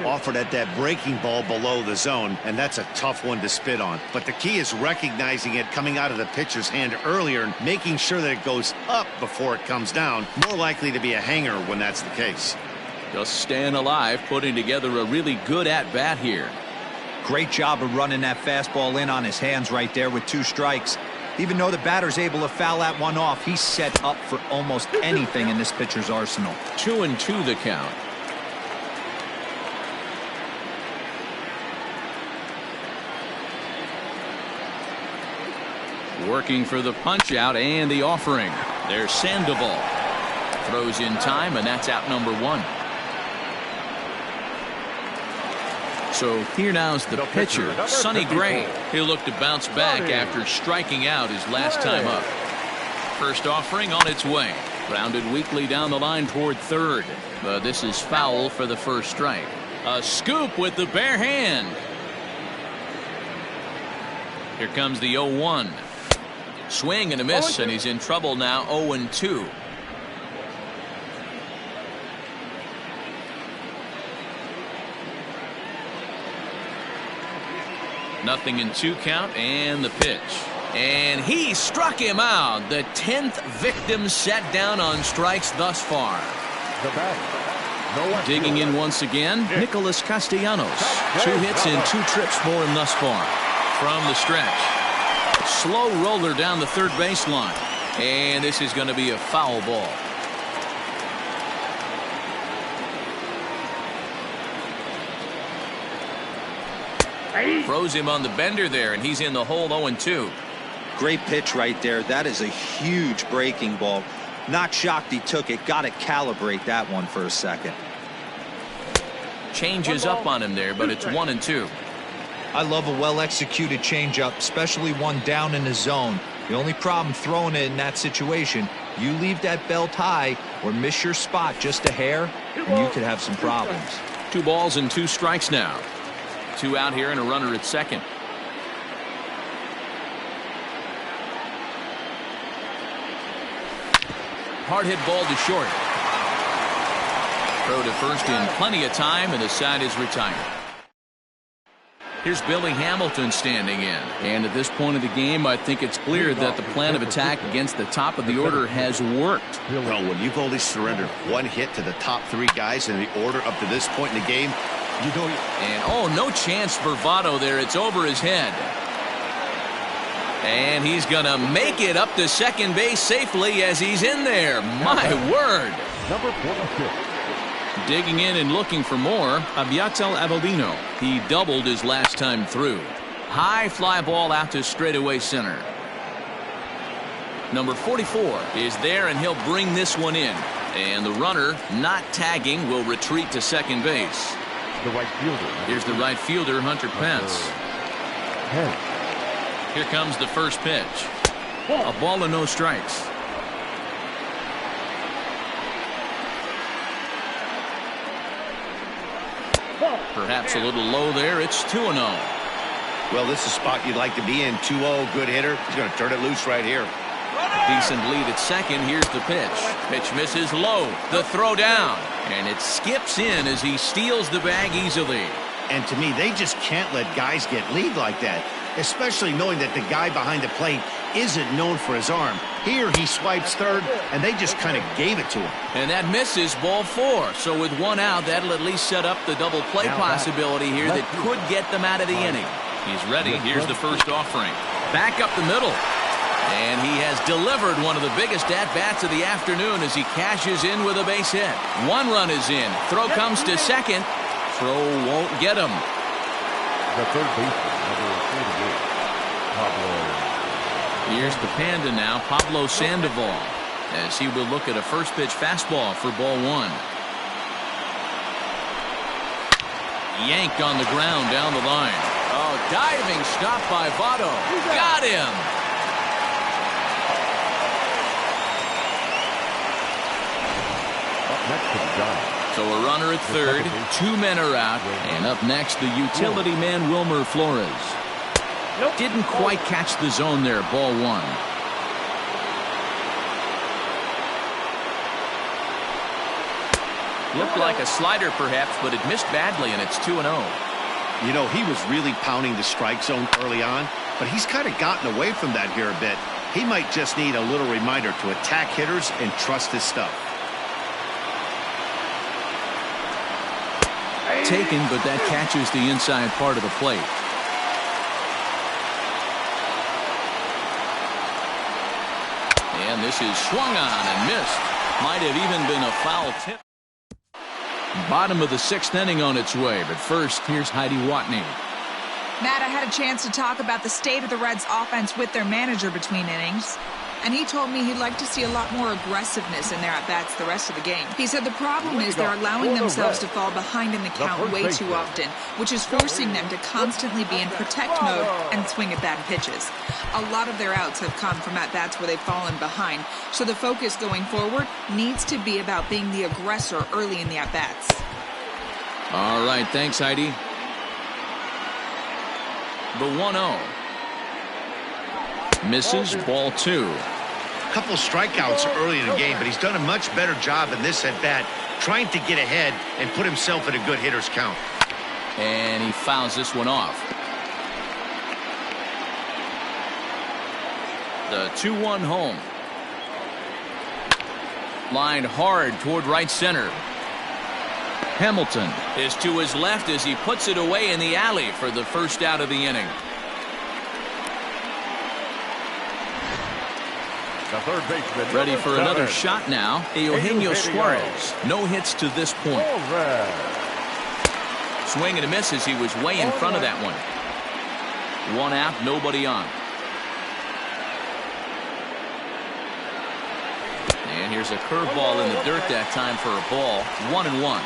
Offered at that breaking ball below the zone, and that's a tough one to spit on. But the key is recognizing it coming out of the pitcher's hand earlier and making sure that it goes up before it comes down. More likely to be a hanger when that's the case. Just staying alive, putting together a really good at-bat here. Great job of running that fastball in on his hands right there with 2 strikes. Even though the batter's able to foul that one off, he's set up for almost anything in this pitcher's arsenal. 2-2 the count. Working for the punch out and the offering. There's Sandoval. Throws in time, and that's out number 1. So here now's the pitcher, Sonny Gray. He'll look to bounce back after striking out his last time up. First offering on its way. Grounded weakly down the line toward third. But this is foul for the first strike. A scoop with the bare hand. Here comes the 0-1. Swing and a miss, and he's in trouble now. 0-2. Nothing in 2 count, and the pitch. And he struck him out. The 10th victim set down on strikes thus far. Digging in once again, Nicholas Castellanos. 2 hits and 2 trips for him thus far. From the stretch. Slow roller down the third baseline. And this is going to be a foul ball. Throws him on the bender there, and he's in the hole. 0-2. Great pitch right there. That is a huge breaking ball. Not shocked he took it. Got to calibrate that one for a second. Changes up on him there, but it's 1-2. I love a well-executed changeup, especially one down in the zone. The only problem throwing it in that situation, you leave that belt high or miss your spot just a hair, and you could have some problems. 2 balls and 2 strikes now. 2 out here and a runner at second. Hard hit ball to short. Throw to first in plenty of time, and the side is retired. Here's Billy Hamilton standing in. And at this point of the game, I think it's clear that the plan of attack against the top of the order has worked. Well, when you've only surrendered 1 hit to the top 3 guys in the order up to this point in the game, you know. And oh, no chance for Votto there. It's over his head. And he's going to make it up to second base safely as he's in there. My word. Number 46. Digging in and looking for more, Aviatel Avellino. He doubled his last time through. High fly ball out to straightaway center. Number 44 is there, and he'll bring this one in. And the runner, not tagging, will retreat to second base. The right fielder. Here's the right fielder, Hunter Pence. Here comes the first pitch. A ball and no strikes. Perhaps a little low there. It's 2-0. Well, this is a spot you'd like to be in. 2-0, good hitter. He's going to turn it loose right here. Decent lead at second. Here's the pitch. Pitch misses low. The throw down. And it skips in as he steals the bag easily. And to me, they just can't let guys get lead like that, especially knowing that the guy behind the plate isn't known for his arm. Here he swipes third, and they just kind of gave it to him. And that misses, ball 4. So with 1 out, that'll at least set up the double play possibility here that could get them out of the inning. He's ready. Here's the first offering. Back up the middle. And he has delivered one of the biggest at-bats of the afternoon as he cashes in with a base hit. 1 run is in. Throw comes to second. Throw won't get him. The third baseman, number 48, Pablo. Here's the Panda now, Pablo Sandoval, as he will look at a first pitch fastball for ball 1. Yanked on the ground down the line. Oh, diving stop by Votto. Got him. Up next to the Giants. So a runner at third, 2 men are out, and up next the utility man Wilmer Flores. Didn't quite catch the zone there, ball 1. Looked like a slider perhaps, but it missed badly, and it's 2-0. You know, he was really pounding the strike zone early on, but he's kind of gotten away from that here a bit. He might just need a little reminder to attack hitters and trust his stuff. Taken, but that catches the inside part of the plate. And this is swung on and missed. Might have even been a foul tip. Bottom of the 6th inning on its way, but first, here's Heidi Watney. Matt, I had a chance to talk about the state of the Reds offense with their manager between innings, and he told me he'd like to see a lot more aggressiveness in their at-bats the rest of the game. He said the problem is they're allowing themselves to fall behind in the count way too often, which is forcing them to constantly be in protect mode and swing at bad pitches. A lot of their outs have come from at-bats where they've fallen behind, so the focus going forward needs to be about being the aggressor early in the at-bats. All right, thanks, Heidi. The 1-0. Misses, ball 2. A couple strikeouts early in the game, but he's done a much better job in this at-bat, trying to get ahead and put himself in a good hitter's count. And he fouls this one off. The 2-1 home. Lined hard toward right center. Hamilton is to his left as he puts it away in the alley for the first out of the inning. The third baseman. Ready for another shot now. Eugenio Suarez. No hits to this point. Swing and a miss as he was way in front of that one. 1 out, nobody on. And here's a curveball in the dirt that time for a ball. 1-1.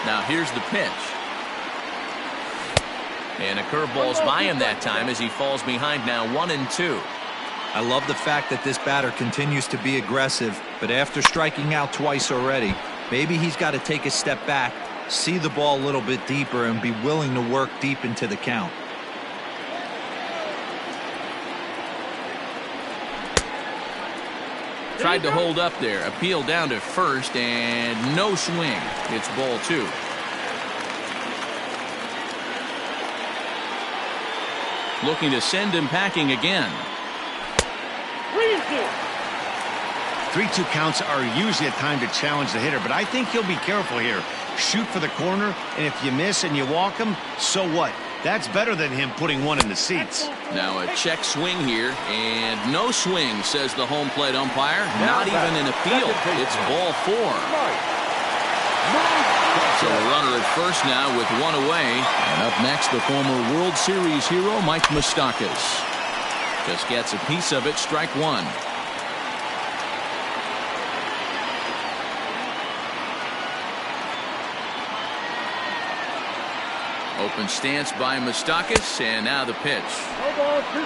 Now here's the pitch. And a curveball's by him that time as he falls behind now 1-2. I love the fact that this batter continues to be aggressive, but after striking out twice already, maybe he's got to take a step back, see the ball a little bit deeper, and be willing to work deep into the count. Tried to hold up there. Appeal down to first, and no swing. It's ball 2. Looking to send him packing again. 3-2 counts are usually a time to challenge the hitter, but I think he'll be careful here. Shoot for the corner, and if you miss and you walk him, so what? That's better than him putting one in the seats. Now a check swing here, and no swing, says the home plate umpire. Not even an appeal. It's ball 4. So a runner at first now with 1 away. And up next, the former World Series hero, Mike Moustakas. Just gets a piece of it, strike 1. Open stance by Moustakas, and now the pitch.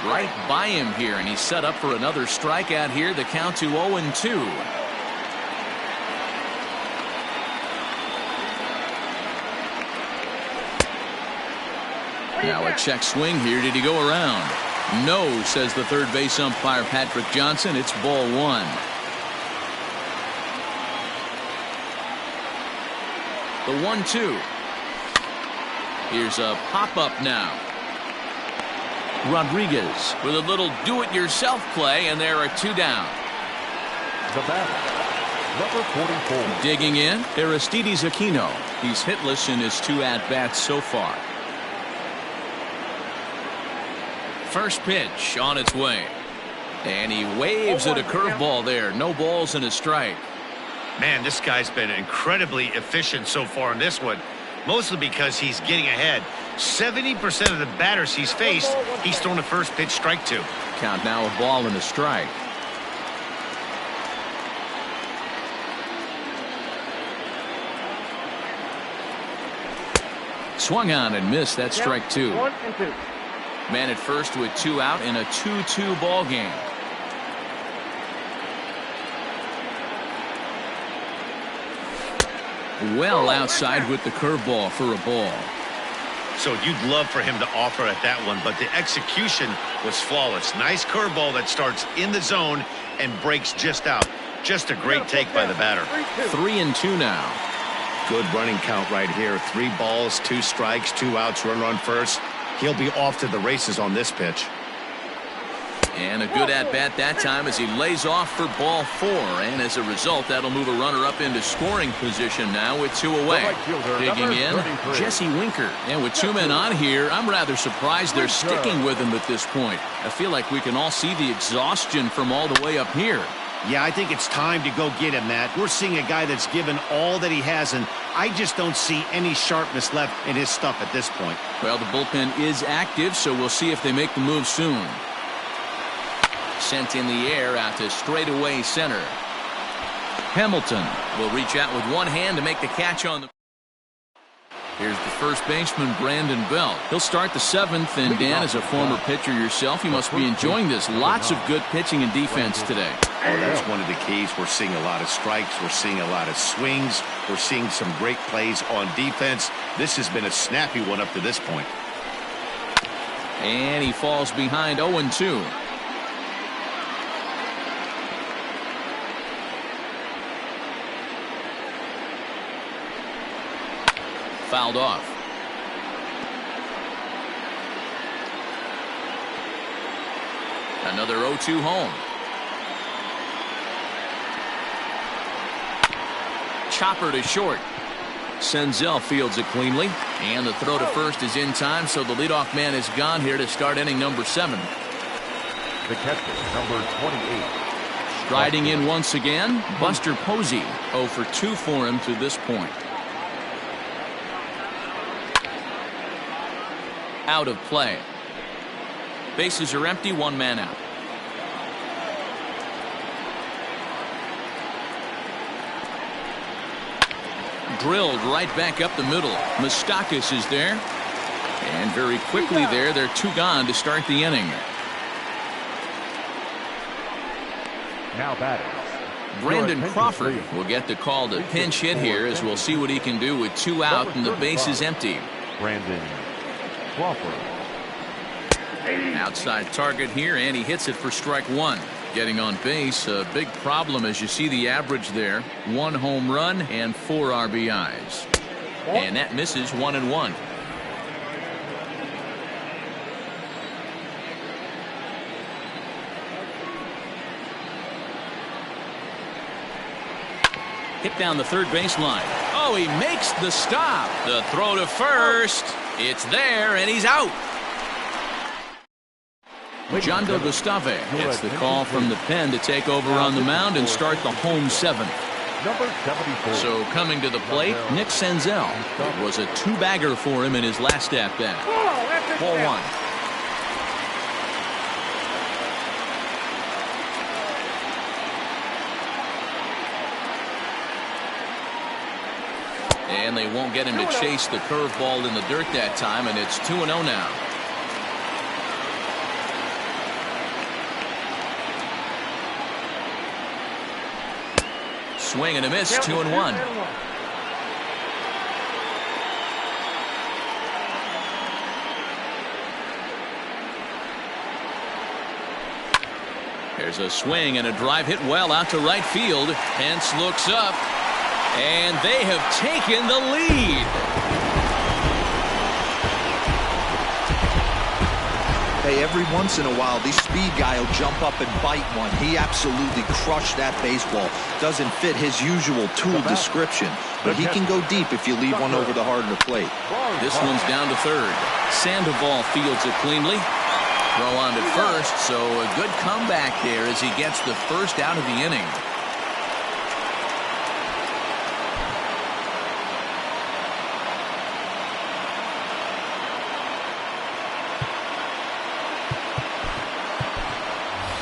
Right by him here, and he's set up for another strikeout here. The count to 0-2. Now a check swing here. Did he go around? No, says the third base umpire Patrick Johnson. It's ball 1. The 1-2. Here's a pop-up now. Rodriguez with a little do-it-yourself play, and there are 2 down. The batter, number 44. Digging in, Aristides Aquino. He's hitless in his 2 at-bats so far. First pitch on its way. And he waves at a curveball there. No balls and a strike. Man, this guy's been incredibly efficient so far in this one. Mostly because he's getting ahead. 70% of the batters he's faced, he's thrown a first pitch strike to. Count now a ball and a strike. Swung on and missed. That's strike 2. 1 and 2. Man at first with 2 out in a 2-2 ball game. Well outside with the curveball for a ball. So you'd love for him to offer at that one, but the execution was flawless. Nice curveball that starts in the zone and breaks just out. Just a great take by the batter. 3-2 now. Good running count right here. 3 balls, 2 strikes, 2 outs, runner on first. He'll be off to the races on this pitch. And a good at-bat that time as he lays off for ball 4. And as a result, that'll move a runner up into scoring position now with 2 away. Digging in, Jesse Winker. And with 2 men on here, I'm rather surprised they're sticking with him at this point. I feel like we can all see the exhaustion from all the way up here. Yeah, I think it's time to go get him, Matt. We're seeing a guy that's given all that he has, and I just don't see any sharpness left in his stuff at this point. Well, the bullpen is active, so we'll see if they make the move soon. Sent in the air out to straightaway center. Hamilton will reach out with one hand to make the catch on the. Here's the first baseman, Brandon Belt. He'll start the 7th, and Dan, as a former pitcher yourself, you must be enjoying this. Lots of good pitching and defense today. Oh, that's one of the keys. We're seeing a lot of strikes. We're seeing a lot of swings. We're seeing some great plays on defense. This has been a snappy one up to this point. And he falls behind 0-2. Fouled off. Another 0-2 home. Chopper to short. Senzel fields it cleanly. And the throw to first is in time, so the leadoff man is gone here to start inning number 7. The catcher, number 28. Striding in once again, Buster Posey. 0 for 2 for him to this point. Out of play. Bases are empty, 1 man out. Drilled right back up the middle. Moustakas is there. And very quickly there, they're 2 gone to start the inning. Now batting. Brandon Crawford will get the call to pinch hit here, as we'll see what he can do with 2 out and the base is empty. Brandon Crawford. Outside target here, and he hits it for strike 1. Getting on base, a big problem as you see the average there. 1 home run and 4 RBIs. And that misses 1-1. Hit down the third baseline. Oh, he makes the stop. The throw to first. It's there, and he's out. John Del Gustave gets the call from the pen to take over on the mound and start the home 7th. Number 74. So coming to the plate, Nick Senzel. It was a 2-bagger for him in his last at-bat. Ball 1. And they won't get him to chase the curveball in the dirt that time, and it's 2-0 now. Swing and a miss, 2-1. There's a swing and a drive hit well out to right field. Pence looks up, and they have taken the lead. Hey, every once in a while, the speed guy will jump up and bite one. He absolutely crushed that baseball. Doesn't fit his usual tool description, but he can go deep if you leave one over the heart of the plate. This one's down to third. Sandoval fields it cleanly. Throw on to first, so a good comeback there as he gets the first out of the inning.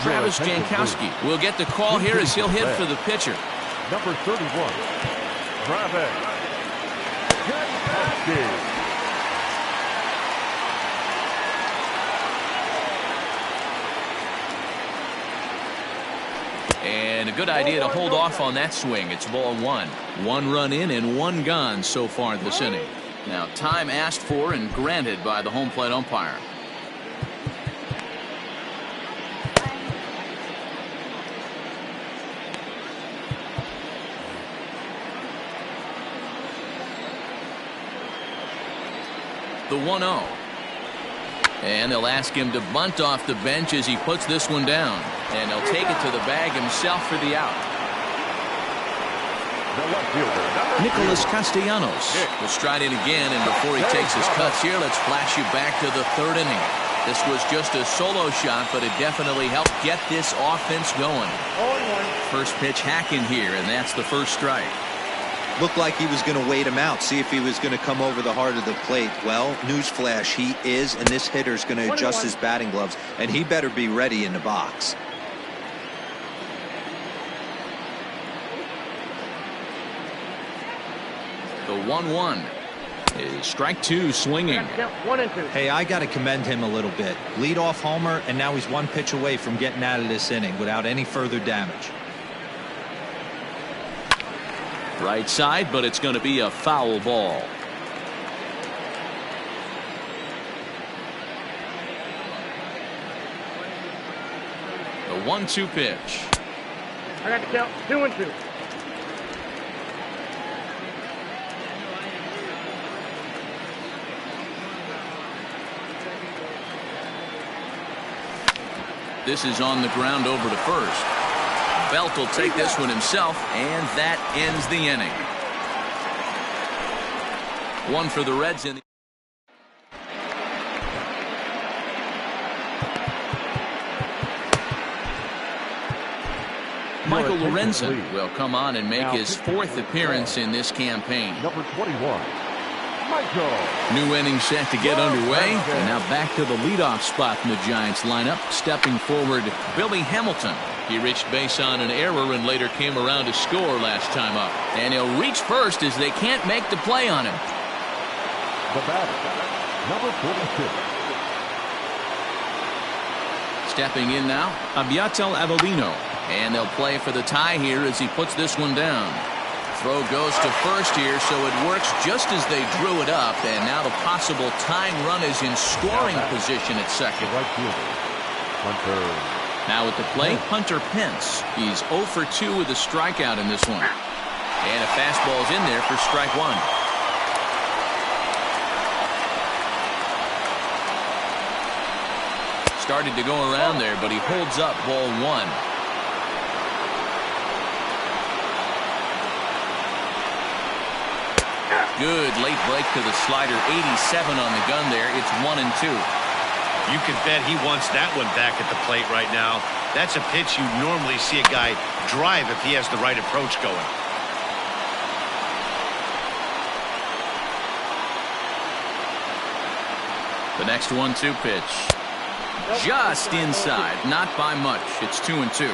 Travis Jankowski will get the call here as he'll hit for the pitcher. Number 31, Travis Jankowski. And a good idea to hold off on that swing. It's ball one. One run in and one gone so far this inning. Now time asked for and granted by the home plate umpire. The 1-0. And they'll ask him to bunt off the bench as he puts this one down. And he'll take it to the bag himself for the out. Nicholas Castellanos will stride in again, and before he takes his cuts here, let's flash you back to the third inning. This was just a solo shot, but it definitely helped get this offense going. First pitch hacking here, and that's the first strike. Looked like he was going to wait him out, see if he was going to come over the heart of the plate. Well, newsflash, he is, and this hitter's going to adjust his batting gloves, and he better be ready in the box. The 1-1 is strike two swinging. Hey, I got to commend him a little bit. Leadoff homer, and now he's one pitch away from getting out of this inning without any further damage. Right side, but it's going to be a foul ball. The 1-2 pitch. I got the count. 2-2. This is on the ground over to first. Belt will take this one himself, and that ends the inning. One for the Reds in the Michael Lorenzen will come on and make his fourth appearance in this campaign. Number 21. New inning set to get underway, and now back to the leadoff spot in the Giants lineup. Stepping forward, Billy Hamilton. He reached base on an error and later came around to score last time up. And he'll reach first as they can't make the play on him. The batter, number 46. Stepping in now, Abiatel Avelino. And they'll play for the tie here as he puts this one down. Throw goes to first here, so it works just as they drew it up, and now the possible tying run is in scoring position at second. Right fielder, Hunter. Now at the plate, Hunter Pence. He's 0 for 2 with a strikeout in this one. And a fastball's in there for strike one. Started to go around there, but he holds up ball one. Good late break to the slider. 87 on the gun there. It's 1-2. You can bet he wants that one back at the plate right now. That's a pitch you normally see a guy drive if he has the right approach going. The next 1-2 pitch. Just inside. Not by much. It's 2-2.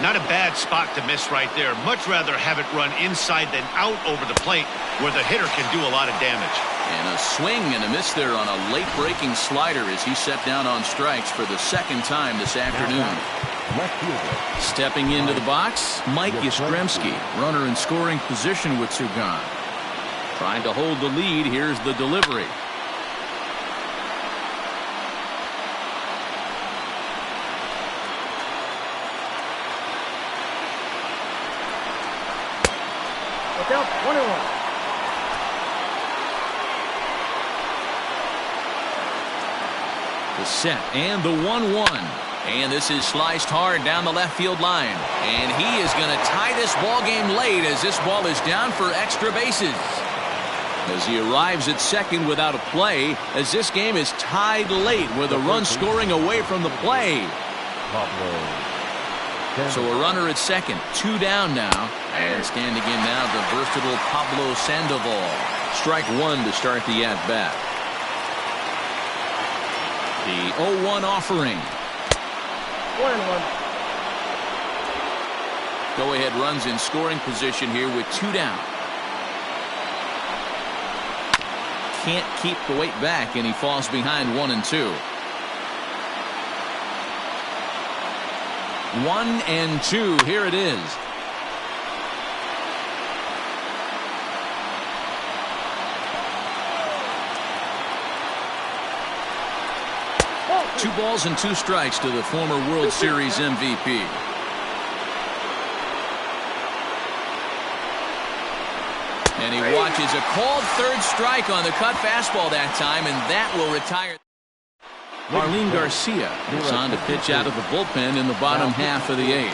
Not a bad spot to miss right there. Much rather have it run inside than out over the plate where the hitter can do a lot of damage. And a swing and a miss there on a late breaking slider as he set down on strikes for the second time this afternoon. Stepping into the box, Mike Yastrzemski, runner in scoring position with two gone. Trying to hold the lead. Here's the delivery. Look out, 1-1. The set and the 1-1. And this is sliced hard down the left field line. And he is going to tie this ball game late as this ball is down for extra bases. As he arrives at second without a play, as this game is tied late with a run scoring away from the play. So a runner at second, two down now. And standing in now, the versatile Pablo Sandoval. Strike one to start the at-bat. The 0-1 offering. 1-1. Go-ahead runs in scoring position here with two down. Can't keep the weight back, and he falls behind 1-2. 1-2. Here it is. Two balls and two strikes to the former World Series MVP. And he watches a called third strike on the cut fastball that time, and that will retire. Marlene Garcia is on to pitch out of the bullpen in the bottom half of the eighth.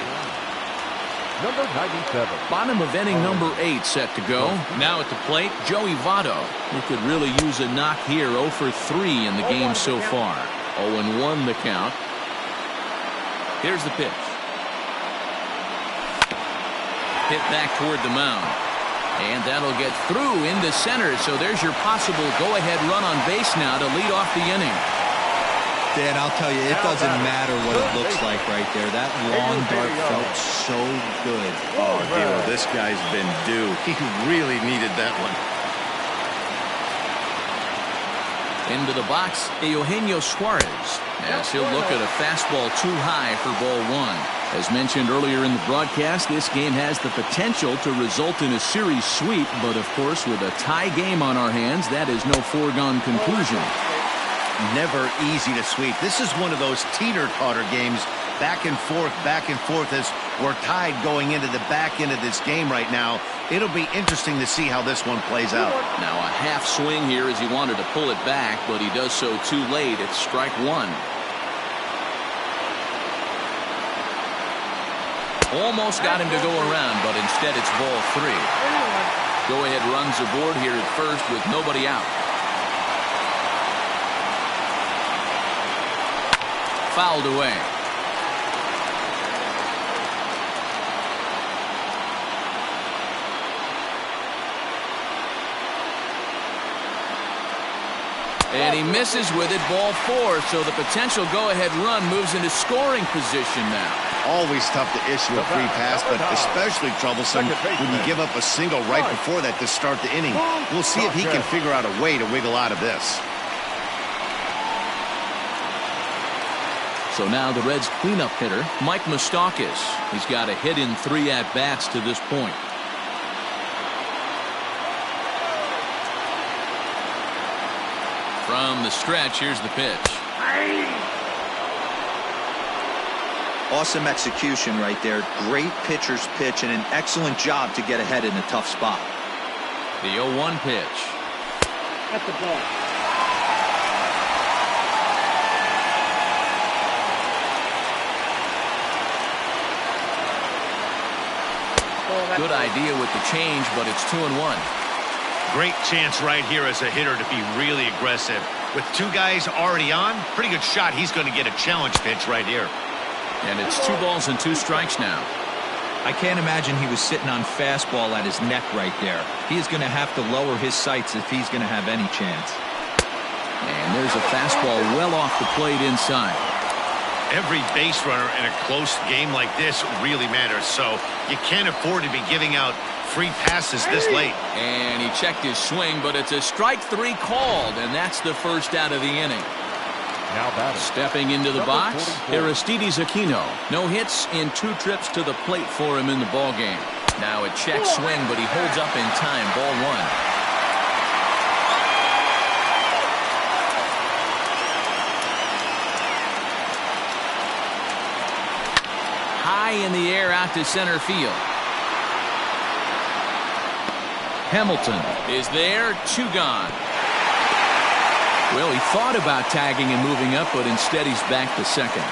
Number 97. Bottom of inning number 8 set to go. Now at the plate, Joey Votto. He could really use a knock here. 0 for 3 in the game so far. 0-1 the count. Here's the pitch. Hit back toward the mound. And that'll get through into center. So there's your possible go-ahead run on base now to lead off the inning. Dan, I'll tell you, it doesn't matter what it looks like right there. That long dart felt so good. Oh, dear, this guy's been due. He really needed that one. Into the box, Eugenio Suarez. As he'll look at a fastball too high for ball 1. As mentioned earlier in the broadcast, this game has the potential to result in a series sweep, but of course, with a tie game on our hands, that is no foregone conclusion. Never easy to sweep. This is one of those teeter-totter games, back and forth as we're tied going into the back end of this game right now. It'll be interesting to see how this one plays out. Now a half swing here as he wanted to pull it back, but he does so too late. It's strike 1. Almost got him to go around, but instead it's ball 3. Go-ahead runs aboard here at first with nobody out. Fouled away. And he misses with it, ball 4. So the potential go-ahead run moves into scoring position now. Always tough to issue a free pass, but especially troublesome when you give up a single right before that to start the inning. We'll see if he can figure out a way to wiggle out of this. So now the Reds' cleanup hitter, Mike Moustakas. He's got a hit in 3 at-bats to this point. From the stretch, here's the pitch. Awesome execution right there. Great pitcher's pitch and an excellent job to get ahead in a tough spot. The 0-1 pitch. That's the ball. Good idea with the change, but it's 2-1. Great chance right here as a hitter to be really aggressive. With 2 guys already on, pretty good shot. He's going to get a challenge pitch right here. And it's 2 balls and 2 strikes now. I can't imagine he was sitting on fastball at his neck right there. He is going to have to lower his sights if he's going to have any chance. And there's a fastball well off the plate inside. Every base runner in a close game like this really matters, so you can't afford to be giving out free passes this late. And he checked his swing, but it's a strike 3 called, and that's the first out of the inning. Now batting. Stepping into the box, Aristides Aquino. No hits in 2 trips to the plate for him in the ballgame. Now a check swing, but he holds up in time. Ball 1. High in the air out to center field. Hamilton is there, 2 gone. Well, he thought about tagging and moving up, but instead he's back to second.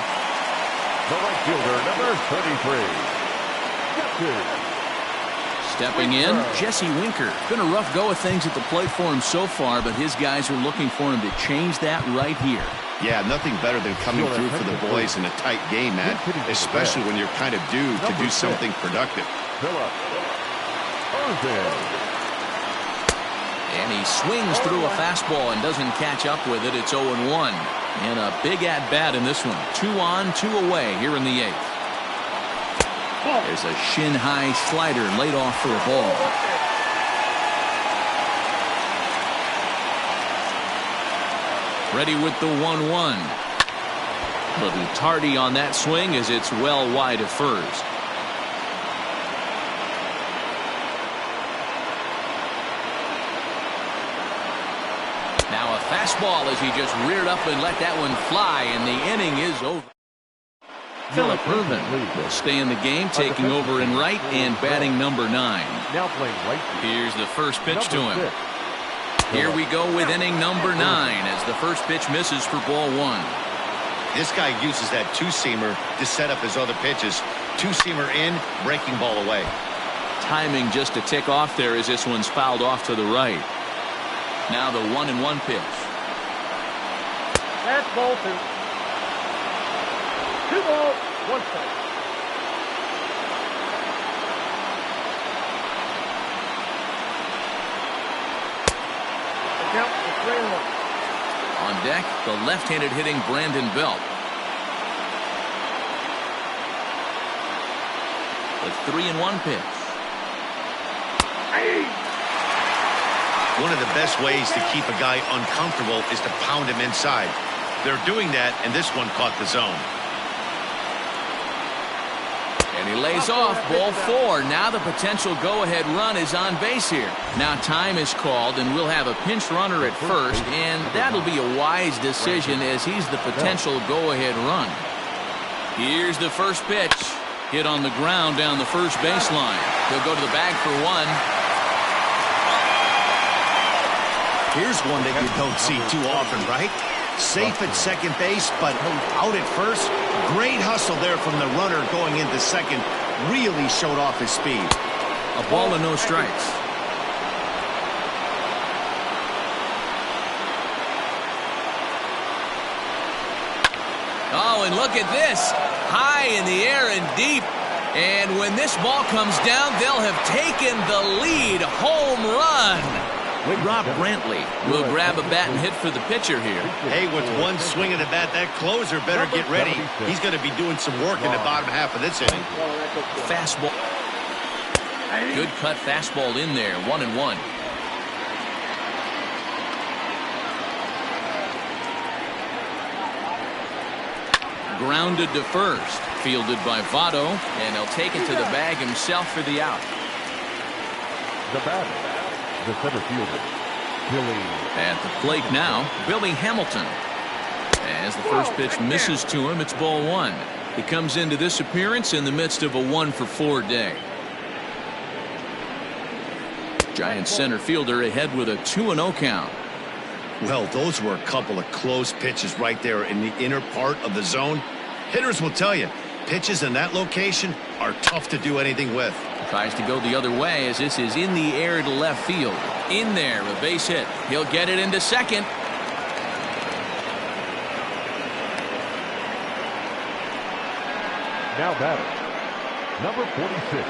The right fielder, number 33. Stepping in, Jesse Winker. Been a rough go of things at the plate for him so far, but his guys are looking for him to change that right here. Yeah, nothing better than coming through for the boys in a tight game, Matt, especially when you're kind of due to do something productive. And he swings through a fastball and doesn't catch up with it. It's 0-1. And a big at-bat in this one. 2 on, 2 away here in the 8th. There's a shin-high slider laid off for a ball. Ready with the 1-1. Little tardy on that swing as it's well wide of first. Now a fastball as he just reared up and let that one fly, and the inning is over. Phillip Ervin will stay in the game, taking over in right and batting number 9. Now playing right. Here's the first pitch to him. Here we go with inning number 9 as the first pitch misses for ball 1. This guy uses that two-seamer to set up his other pitches. Two-seamer in, breaking ball away. Timing just a tick off there as this one's fouled off to the right. Now the 1-1 pitch. That's ball 2. 2 balls, 1 strike. The count is 3-1. On deck, the left-handed hitting Brandon Belt. The 3-1 pitch. One of the best ways to keep a guy uncomfortable is to pound him inside. They're doing that, and this one caught the zone. And he lays off ball 4. Now the potential go-ahead run is on base here. Now time is called, and we'll have a pinch runner at first, and that'll be a wise decision as he's the potential go-ahead run. Here's the first pitch. Hit on the ground down the first baseline. He'll go to the bag for 1. Here's one that you don't see too often, right? Safe at second base, but out at first. Great hustle there from the runner going into second. Really showed off his speed. A ball and no strikes. Oh, and look at this. High in the air and deep. And when this ball comes down, they'll have taken the lead. Home run. Rob Brantley will grab a bat and hit for the pitcher here. Hey, with one swing of the bat, that closer better get ready. He's going to be doing some work in the bottom half of this inning. Fastball. Good cut fastball in there. 1-1. Grounded to first. Fielded by Votto, and he'll take it to the bag himself for the out. The batter, the center fielder, Billy. At the plate now, Billy Hamilton. As the first pitch misses to him, it's ball 1. He comes into this appearance in the midst of a 1-for-4 day. Giants center fielder ahead with a 2-0 count. Well, those were a couple of close pitches right there in the inner part of the zone. Hitters will tell you, pitches in that location are tough to do anything with. Tries to go the other way as this is in the air to left field. In there, a base hit. He'll get it into second. Now batter, number 46.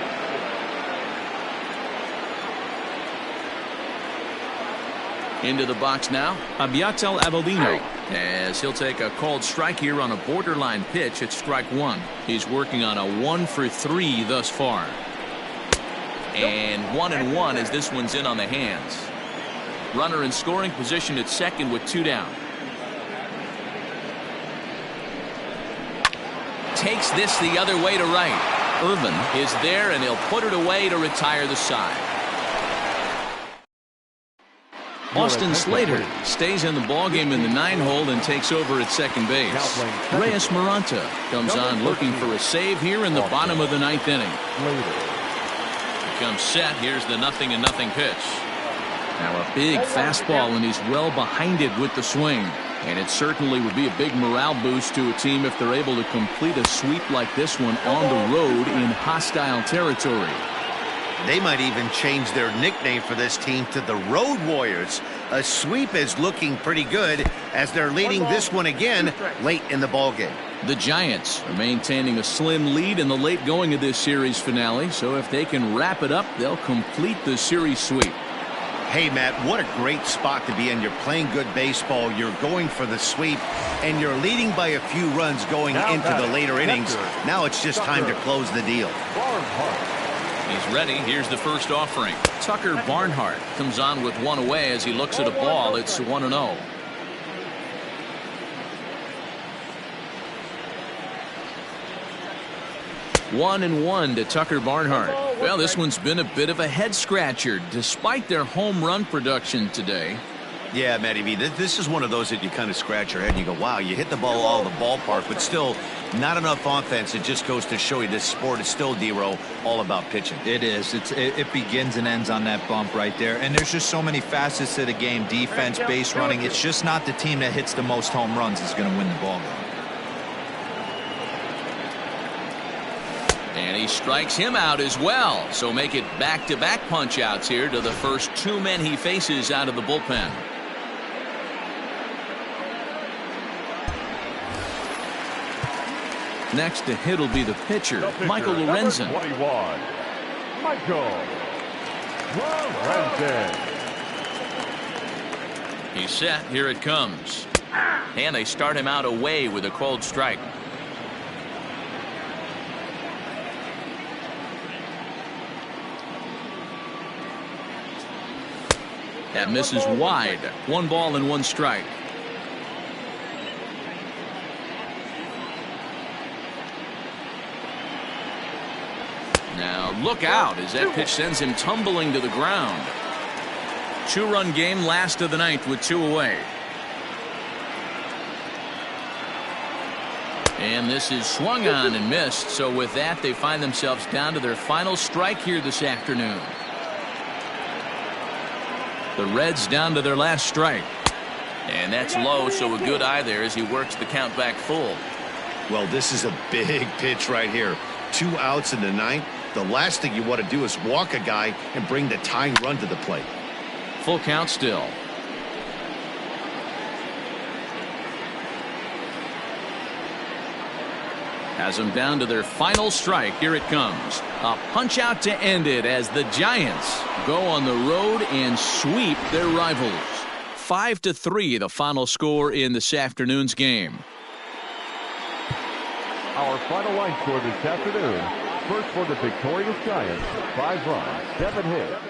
Into the box now, Abiatel Avellino, as he'll take a called strike here on a borderline pitch at strike 1. He's working on a 1-for-3 thus far. And 1-1 as this one's in on the hands. Runner in scoring position at second with 2 down. Takes this the other way to right. Ervin is there, and he'll put it away to retire the side. Austin Slater stays in the ballgame in the 9-hole and takes over at second base. Reyes Maranta comes on looking for a save here in the bottom of the 9th inning. Comes set. Here's the 0-0 pitch. Now a big fastball, and he's well behind it with the swing. And it certainly would be a big morale boost to a team if they're able to complete a sweep like this one on the road in hostile territory. They might even change their nickname for this team to the Road Warriors. A sweep is looking pretty good as they're leading this one again late in the ballgame. The Giants are maintaining a slim lead in the late going of this series finale, so if they can wrap it up, they'll complete the series sweep. Hey, Matt, what a great spot to be in. You're playing good baseball, you're going for the sweep, and you're leading by a few runs going into the later innings. Now it's just time to close the deal. He's ready. Here's the first offering. Tucker Barnhart comes on with one away as he looks at a ball. It's 1-0. 1-1 to Tucker Barnhart. Well, this one's been a bit of a head-scratcher despite their home run production today. Yeah, Matty B, this is one of those that you kind of scratch your head and you go, wow, you hit the ball all the ballpark, but still not enough offense. It just goes to show you this sport is still, D-Row, all about pitching. It is. It begins and ends on that bump right there. And there's just so many facets to the game. Defense, base running. It's just not the team that hits the most home runs is going to win the ball game. And he strikes him out as well. So make it back-to-back punch-outs here to the first two men he faces out of the bullpen. Next to hit will be the pitcher, Michael Lorenzen. 21, Michael Lorenzen. He's set. Here it comes. And they start him out away with a cold strike. That misses wide. 1 ball and 1 strike. Now look out as that pitch sends him tumbling to the ground. 2-run game, last of the ninth with 2 away. And this is swung on and missed. So with that, they find themselves down to their final strike here this afternoon. The Reds down to their last strike. And that's low, so a good eye there as he works the count back full. Well, this is a big pitch right here. 2 outs in the ninth. The last thing you want to do is walk a guy and bring the tying run to the plate. Full count still. Has them down to their final strike. Here it comes. A punch out to end it as the Giants go on the road and sweep their rivals. 5-3 the final score in this afternoon's game. Our final line score this afternoon. First for the victorious Giants, 5 runs, 7 hits.